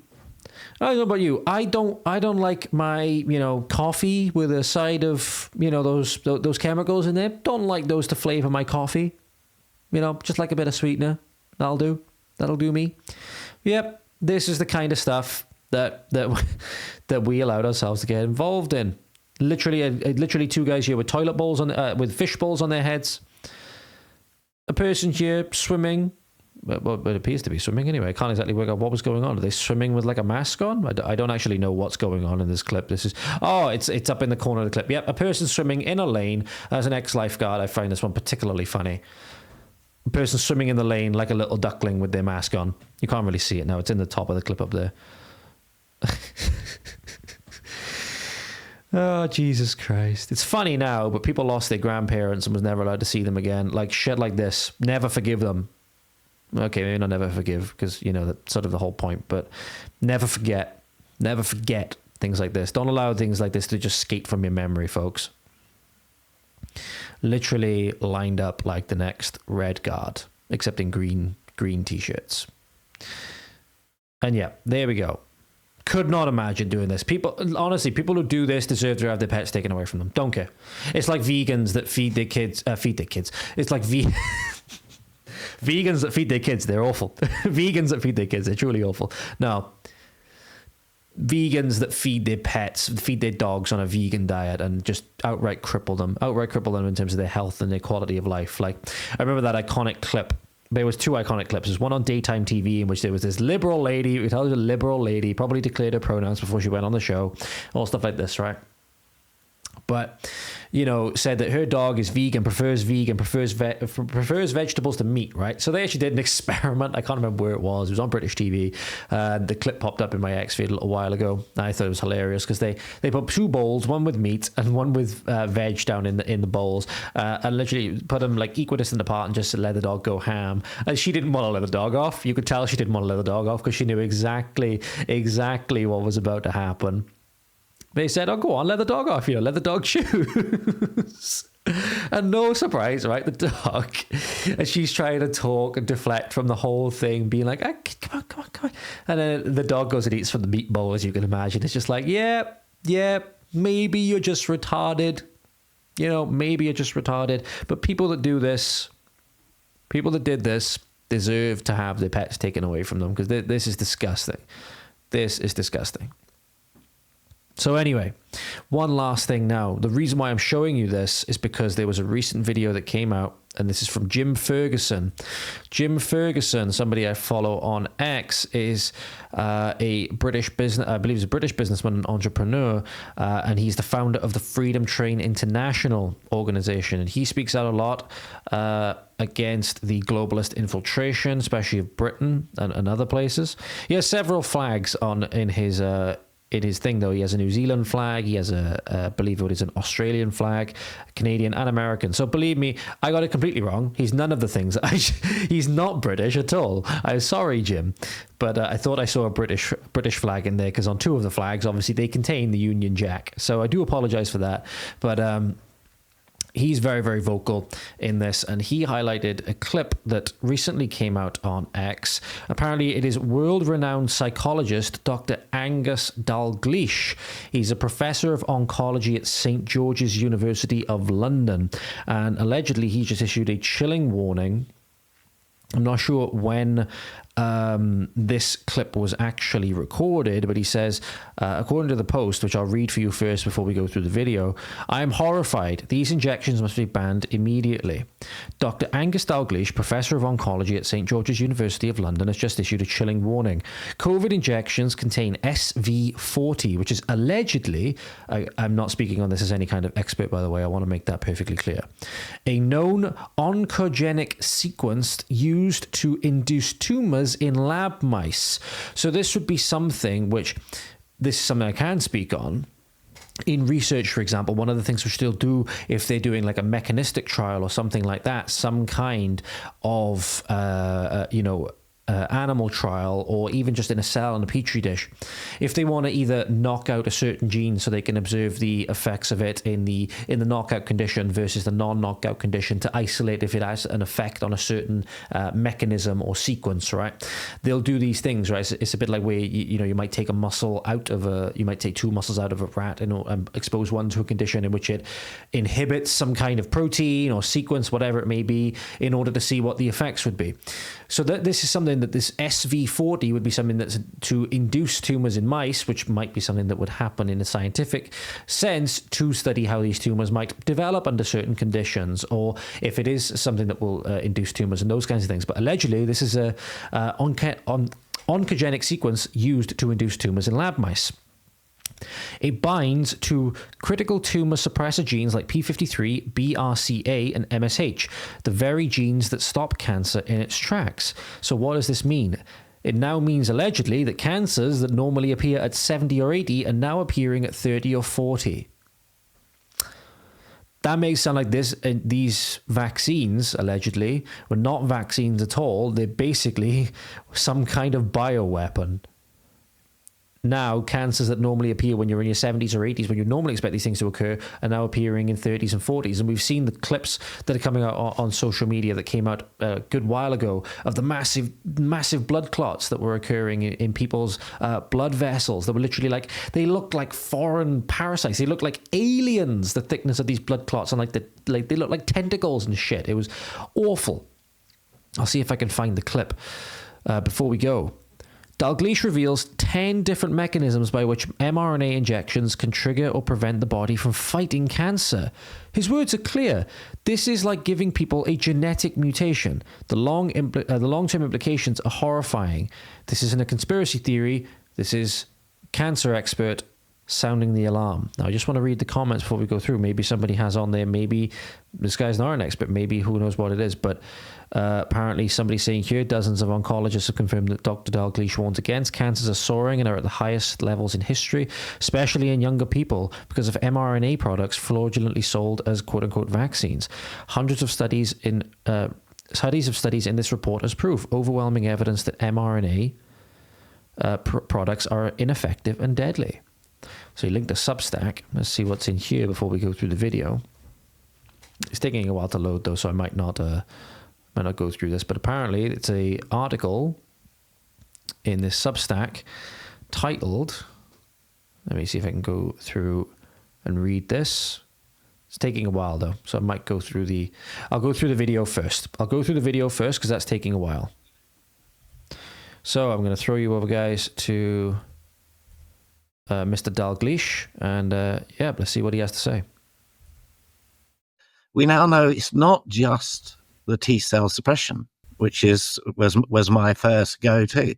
I don't know about you. I don't like my, coffee with a side of, those chemicals in there. Don't like those to flavor my coffee. Just like a bit of sweetener. That'll do me. Yep, this is the kind of stuff that we allowed ourselves to get involved in. Literally two guys here with toilet bowls with fish bowls on their heads. A person here swimming. Well, it appears to be swimming anyway. I can't exactly work out what was going on. Are they swimming with like a mask on? I don't actually know what's going on in this clip. It's up in the corner of the clip. Yep, a person swimming in a lane. As an ex-lifeguard, I find this one particularly funny. A person swimming in the lane like a little duckling with their mask on. You can't really see it now. It's in the top of the clip up there. Oh, Jesus Christ. It's funny now, but people lost their grandparents and was never allowed to see them again. Like shit like this. Never forgive them. Okay, maybe not never forgive, because, that's sort of the whole point, but never forget. Never forget things like this. Don't allow things like this to just skate from your memory, folks. Literally lined up like the next Red Guard, except in green t-shirts. And yeah, there we go. Could not imagine doing this. People who do this deserve to have their pets taken away from them. Don't care. It's like vegans that feed their kids. It's like vegans that feed their kids. They're awful. Vegans that feed their kids. They're truly awful. No. vegans that feed their pets, feed their dogs on a vegan diet and just outright cripple them in terms of their health and their quality of life. Like, I remember that iconic clip. There was two iconic clips. There's one on daytime TV in which there was this liberal lady, we tell you a liberal lady, probably declared her pronouns before she went on the show, all stuff like this, right? But, you know, said that her dog is prefers vegetables to meat, right? So they actually did an experiment. I can't remember where it was. It was on British TV. The clip popped up in my X feed a little while ago. I thought it was hilarious because they put two bowls, one with meat and one with veg down in the bowls, and literally put them like equidistant apart and just let the dog go ham. And she didn't want to let the dog off. You could tell she didn't want to let the dog off because she knew exactly what was about to happen. They said, oh, go on, let the dog off, you know, let the dog choose. And no surprise, right? The dog, and she's trying to talk and deflect from the whole thing, being like, ah, come on. And then the dog goes and eats from the meat bowl, as you can imagine. It's just like, yeah, maybe you're just retarded. You know, maybe you're just retarded. But people that do this, people that did this, deserve to have their pets taken away from them because this is disgusting. This is disgusting. So anyway, one last thing now. The reason why I'm showing you this is because there was a recent video that came out, and this is from Jim Ferguson. Jim Ferguson, somebody I follow on X, is a British business, I believe he's a British businessman and entrepreneur, and he's the founder of the Freedom Train International organization. And he speaks out a lot against the globalist infiltration, especially of Britain and other places. He has several flags in his thing, though. He has a New Zealand flag, he has I believe it is an Australian flag, Canadian and American. So believe me, I got it completely wrong. He's none of the things. He's not British at all. I'm sorry, Jim. But I thought I saw a British flag in there because on two of the flags, obviously, they contain the Union Jack. So I do apologize for that. But he's very, very vocal in this, and he highlighted a clip that recently came out on X. Apparently, it is world-renowned psychologist Dr. Angus Dalgleish. He's a professor of oncology at St. George's University of London, and allegedly he just issued a chilling warning. I'm not sure when this clip was actually recorded, but he says, according to the post, which I'll read for you first before we go through the video, I am horrified. These injections must be banned immediately. Dr. Angus Dalgleish, professor of oncology at St. George's University of London, has just issued a chilling warning. COVID injections contain SV40, which is allegedly, I'm not speaking on this as any kind of expert, by the way, I want to make that perfectly clear, a known oncogenic sequence used to induce tumors in lab mice. So this would be something this is something I can speak on. In research, for example, one of the things which they'll do if they're doing like a mechanistic trial or something like that, some kind of, animal trial, or even just in a cell in a petri dish, if they want to either knock out a certain gene so they can observe the effects of it in the knockout condition versus the non-knockout condition to isolate if it has an effect on a certain mechanism or sequence, right? They'll do these things, right? It's a bit like where you might take a muscle out of you might take two muscles out of a rat and expose one to a condition in which it inhibits some kind of protein or sequence, whatever it may be, in order to see what the effects would be. So this is something that this SV40 would be something that's to induce tumors in mice, which might be something that would happen in a scientific sense to study how these tumors might develop under certain conditions, or if it is something that will induce tumors and those kinds of things. But allegedly, this is a oncogenic sequence used to induce tumors in lab mice. It binds to critical tumor suppressor genes like P53, BRCA, and MSH, the very genes that stop cancer in its tracks. So what does this mean? It now means, allegedly, that cancers that normally appear at 70 or 80 are now appearing at 30 or 40. That makes it sound like these vaccines, allegedly, were not vaccines at all. They're basically some kind of bioweapon. Now, cancers that normally appear when you're in your 70s or 80s, when you normally expect these things to occur, are now appearing in 30s and 40s. And we've seen the clips that are coming out on social media that came out a good while ago of the massive blood clots that were occurring in people's blood vessels that were literally they looked like foreign parasites. They looked like aliens, the thickness of these blood clots, and they looked like tentacles and shit. It was awful. I'll see if I can find the clip before we go. Dalgleish reveals 10 different mechanisms by which mRNA injections can trigger or prevent the body from fighting cancer. His words are clear. This is like giving people a genetic mutation. The long-term implications are horrifying. This isn't a conspiracy theory. This is cancer expert sounding the alarm. Now, I just want to read the comments before we go through. Maybe somebody has on there, maybe this guy's not an expert, maybe who knows what it is, but apparently somebody's saying here, dozens of oncologists have confirmed that Dr. Dalgleish warns against cancers are soaring and are at the highest levels in history, especially in younger people, because of mRNA products fraudulently sold as quote-unquote vaccines. Hundreds of studies in this report as proof, overwhelming evidence that mRNA products are ineffective and deadly. So he linked a Substack. Let's see what's in here before we go through the video. It's taking a while to load though, so I might not go through this. But apparently it's a article in this Substack titled, let me see if I can go through and read this. It's taking a while though, so I might go through I'll go through the video first. I'll go through the video first because that's taking a while. So I'm going to throw you over, guys, to Mr. Dalgleish, and let's see what he has to say. We now know it's not just the T-cell suppression, which was my first go-to.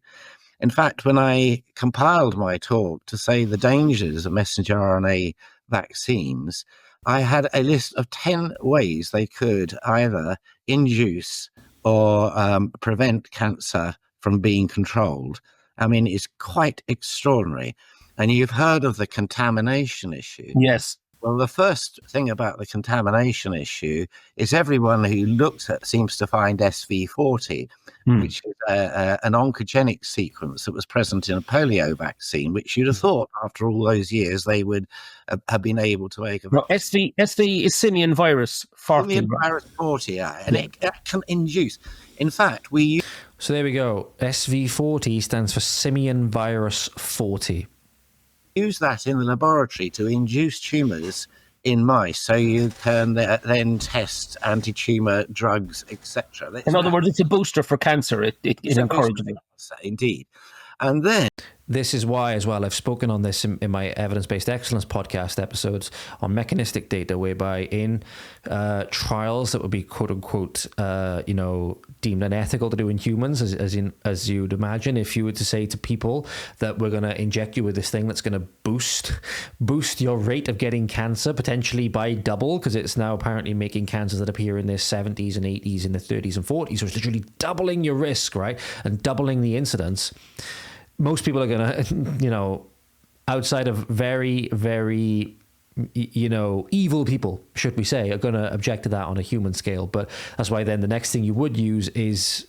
In fact, when I compiled my talk to say the dangers of messenger RNA vaccines, I had a list of 10 ways they could either induce or prevent cancer from being controlled. I mean, it's quite extraordinary. And you've heard of the contamination issue. Yes. Well, the first thing about the contamination issue is everyone who looks at seems to find SV40, which is an oncogenic sequence that was present in a polio vaccine, which you'd have thought after all those years they would have been able to make. SV is simian virus 40. Simian virus 40, yeah. And it can induce. In fact, So there we go. SV40 stands for simian virus 40. Use that in the laboratory to induce tumours in mice, so you can then test anti-tumour drugs, etc. In other words, it's a booster for cancer. It encourages it. Indeed. And then this is why, as well, I've spoken on this in my evidence-based excellence podcast episodes on mechanistic data, whereby in trials that would be quote unquote, deemed unethical to do in humans, as you'd imagine, if you were to say to people that we're going to inject you with this thing that's going to boost your rate of getting cancer potentially by double, because it's now apparently making cancers that appear in their 70s and 80s, in their 30s and 40s, so it's literally doubling your risk, right, and doubling the incidence. Most people are going to, outside of very, very, evil people, should we say, are going to object to that on a human scale. But that's why then the next thing you would use is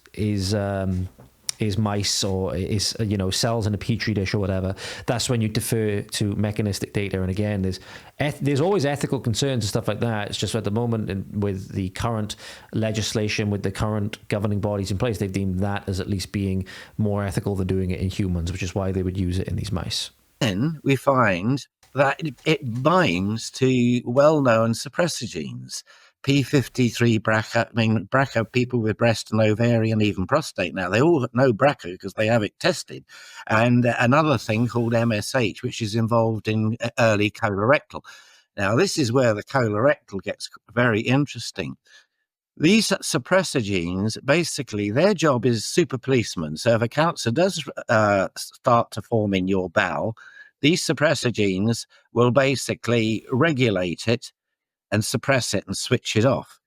mice or is cells in a petri dish or whatever. That's when you defer to mechanistic data. And again, there's always ethical concerns and stuff like that. It's just at the moment with the current legislation, with the current governing bodies in place, they've deemed that as at least being more ethical than doing it in humans, which is why they would use it in these mice. Then we find that it binds to well-known suppressor genes. P53 BRCA, BRCA, people with breast and ovarian, even prostate now, they all know BRCA because they have it tested. And another thing called MSH, which is involved in early colorectal. Now, this is where the colorectal gets very interesting. These suppressor genes, basically, their job is super policemen. So if a cancer does start to form in your bowel, these suppressor genes will basically regulate it and suppress it and switch it off.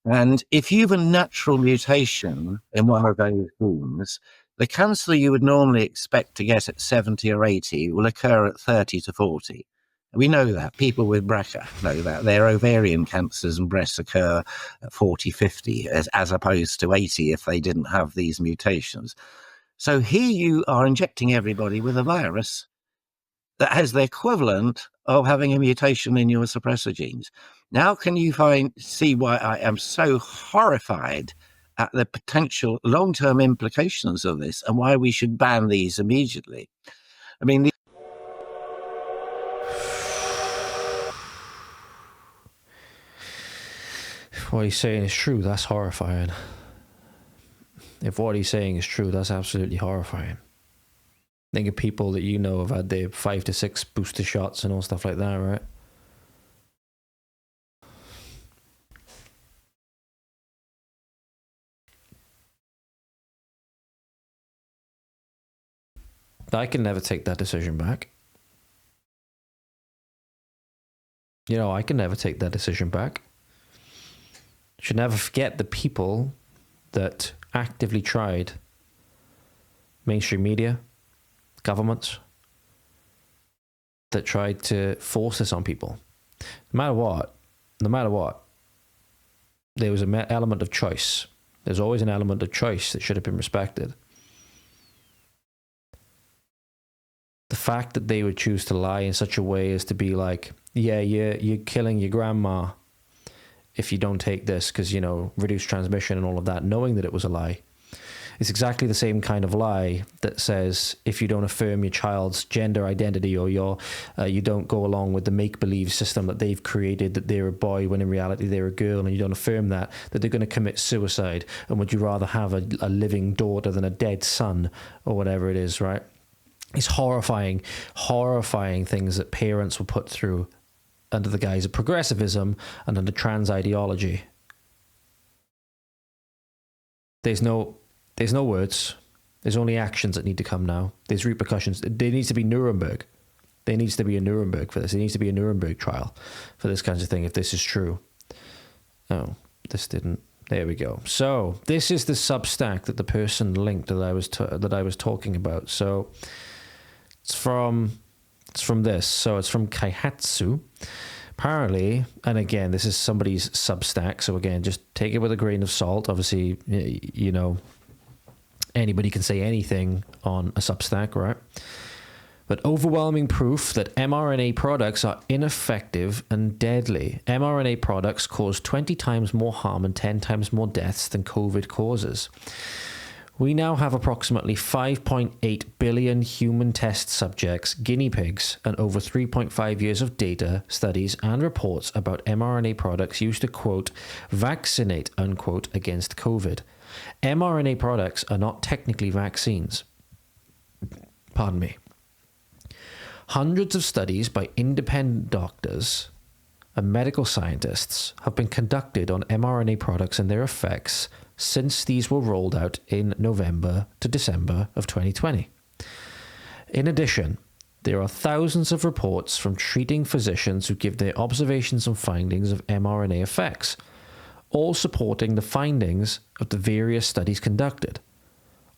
And if you have a natural mutation in one of those genes, the cancer you would normally expect to get at 70 or 80 will occur at 30 to 40. We know that. People with BRCA know that. Their ovarian cancers and breasts occur at 40, 50, as opposed to 80 if they didn't have these mutations. So here you are injecting everybody with a virus that has the equivalent of having a mutation in your suppressor genes. Now can you see why I am so horrified at the potential long-term implications of this and why we should ban these immediately? I mean, If what he's saying is true, that's horrifying. If what he's saying is true, that's absolutely horrifying. Think of people that you know have had their 5 to 6 booster shots and all stuff like that, right? I can never take that decision back. You know, I can never take that decision back. Should never forget the people that actively tried, mainstream media, governments, that tried to force this on people. No matter what, there was an element of choice. There's always an element of choice that should have been respected. The fact that they would choose to lie in such a way as to be like, yeah, you're killing your grandma if you don't take this because, you know, reduced transmission and all of that, knowing that it was a lie. It's exactly the same kind of lie that says if you don't affirm your child's gender identity or you don't go along with the make-believe system that they've created that they're a boy when in reality they're a girl, and you don't affirm that they're going to commit suicide, and would you rather have a living daughter than a dead son or whatever it is, right? It's horrifying things that parents will put through under the guise of progressivism and under trans ideology. There's no words. There's only actions that need to come now. There's repercussions. There needs to be Nuremberg. There needs to be a Nuremberg for this. There needs to be a Nuremberg trial for this kind of thing if this is true. Oh, this didn't. There we go. So this is the Substack that the person linked that I was talking about. So it's from this. So it's from Kaihatsu. Apparently, and again, this is somebody's Substack. So again, just take it with a grain of salt. Obviously, you know, anybody can say anything on a Substack, right? But overwhelming proof that mRNA products are ineffective and deadly. mRNA products cause 20 times more harm and 10 times more deaths than COVID causes. We now have approximately 5.8 billion human test subjects, guinea pigs, and over 3.5 years of data, studies, and reports about mRNA products used to, quote, vaccinate, unquote, against COVID. mRNA products are not technically vaccines. Pardon me. Hundreds of studies by independent doctors and medical scientists have been conducted on mRNA products and their effects since these were rolled out in November to December of 2020. In addition, there are thousands of reports from treating physicians who give their observations and findings of mRNA effects, all supporting the findings of the various studies conducted.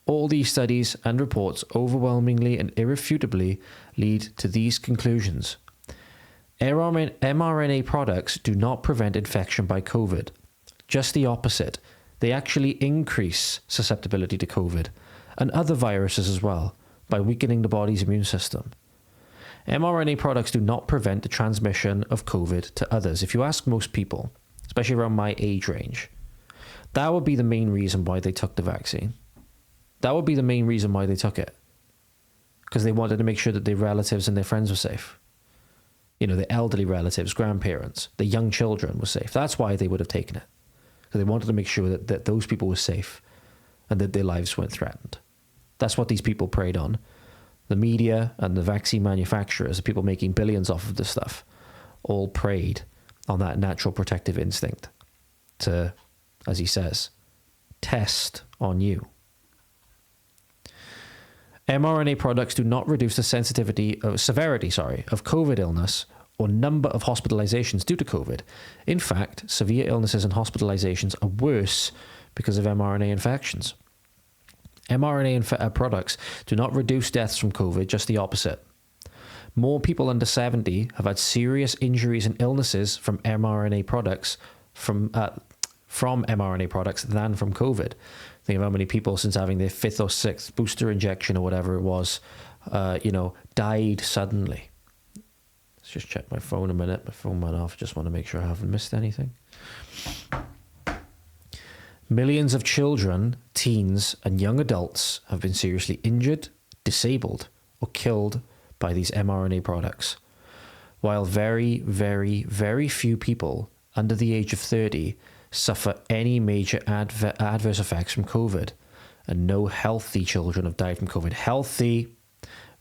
All these studies and reports overwhelmingly and irrefutably lead to these conclusions. mRNA products do not prevent infection by COVID. Just the opposite. They actually increase susceptibility to COVID and other viruses as well by weakening the body's immune system. mRNA products do not prevent the transmission of COVID to others. If you ask most people, especially around my age range, that would be the main reason why they took the vaccine. That would be the main reason why they took it. Because they wanted to make sure that their relatives and their friends were safe. You know, the elderly relatives, grandparents, the young children were safe. That's why they would have taken it. Because they wanted to make sure that those people were safe and that their lives weren't threatened. That's what these people preyed on. The media and the vaccine manufacturers, the people making billions off of this stuff, all preyed on that natural protective instinct to, as he says, test on you. mRNA products do not reduce the severity of COVID illness or number of hospitalizations due to COVID. In fact, severe illnesses and hospitalizations are worse because of mRNA infections. mRNA products do not reduce deaths from COVID, just the opposite. More people under 70 have had serious injuries and illnesses from mRNA products from mRNA products than from COVID. Think of how many people since having their 5th or 6th booster injection or whatever it was, died suddenly. Let's just check my phone a minute. My phone went off. Just want to make sure I haven't missed anything. Millions of children, teens, and young adults have been seriously injured, disabled, or killed by these mRNA products, while very, very, very few people under the age of 30 suffer any major adverse effects from COVID, and no healthy children have died from COVID. Healthy,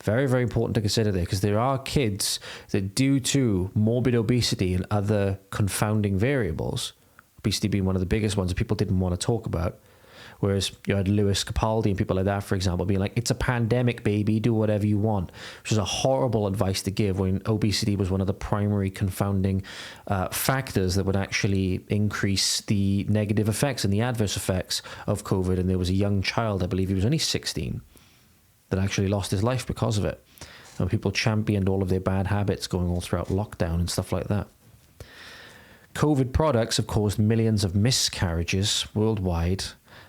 Very, very important to consider there, because there are kids that, due to morbid obesity and other confounding variables, obesity being one of the biggest ones that people didn't want to talk about, whereas you had Lewis Capaldi and people like that, for example, being like, it's a pandemic, baby, do whatever you want, which is a horrible advice to give when obesity was one of the primary confounding factors that would actually increase the negative effects and the adverse effects of COVID. And there was a young child, I believe he was only 16, that actually lost his life because of it. And people championed all of their bad habits going all throughout lockdown and stuff like that. COVID products have caused millions of miscarriages worldwide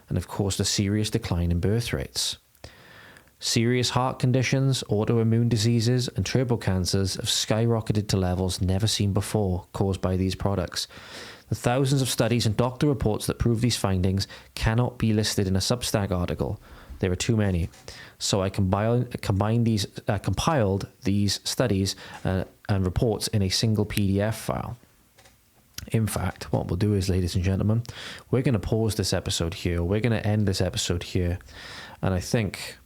and have caused a serious decline in birth rates. Serious heart conditions, autoimmune diseases, and turbo cancers have skyrocketed to levels never seen before, caused by these products. The thousands of studies and doctor reports that prove these findings cannot be listed in a Substack article. There are too many. So I compiled these studies and reports in a single PDF file. In fact, what we'll do is, ladies and gentlemen, we're going to pause this episode here. We're going to end this episode here. And I think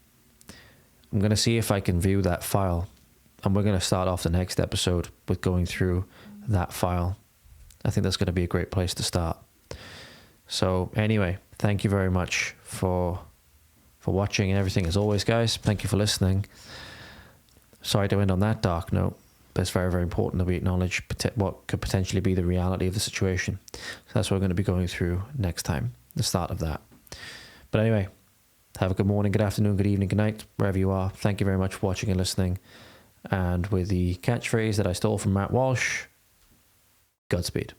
I'm going to see if I can view that file. And we're going to start off the next episode with going through that file. I think that's going to be a great place to start. So anyway, thank you very much for watching and everything as always, guys. Thank you for listening. Sorry to end on that dark note, but it's very, very important that we acknowledge what could potentially be the reality of the situation. So that's what we're going to be going through next time, the start of that. But anyway, have a good morning, good afternoon, good evening, good night, wherever you are. Thank you very much for watching and listening. And with the catchphrase that I stole from Matt Walsh, Godspeed.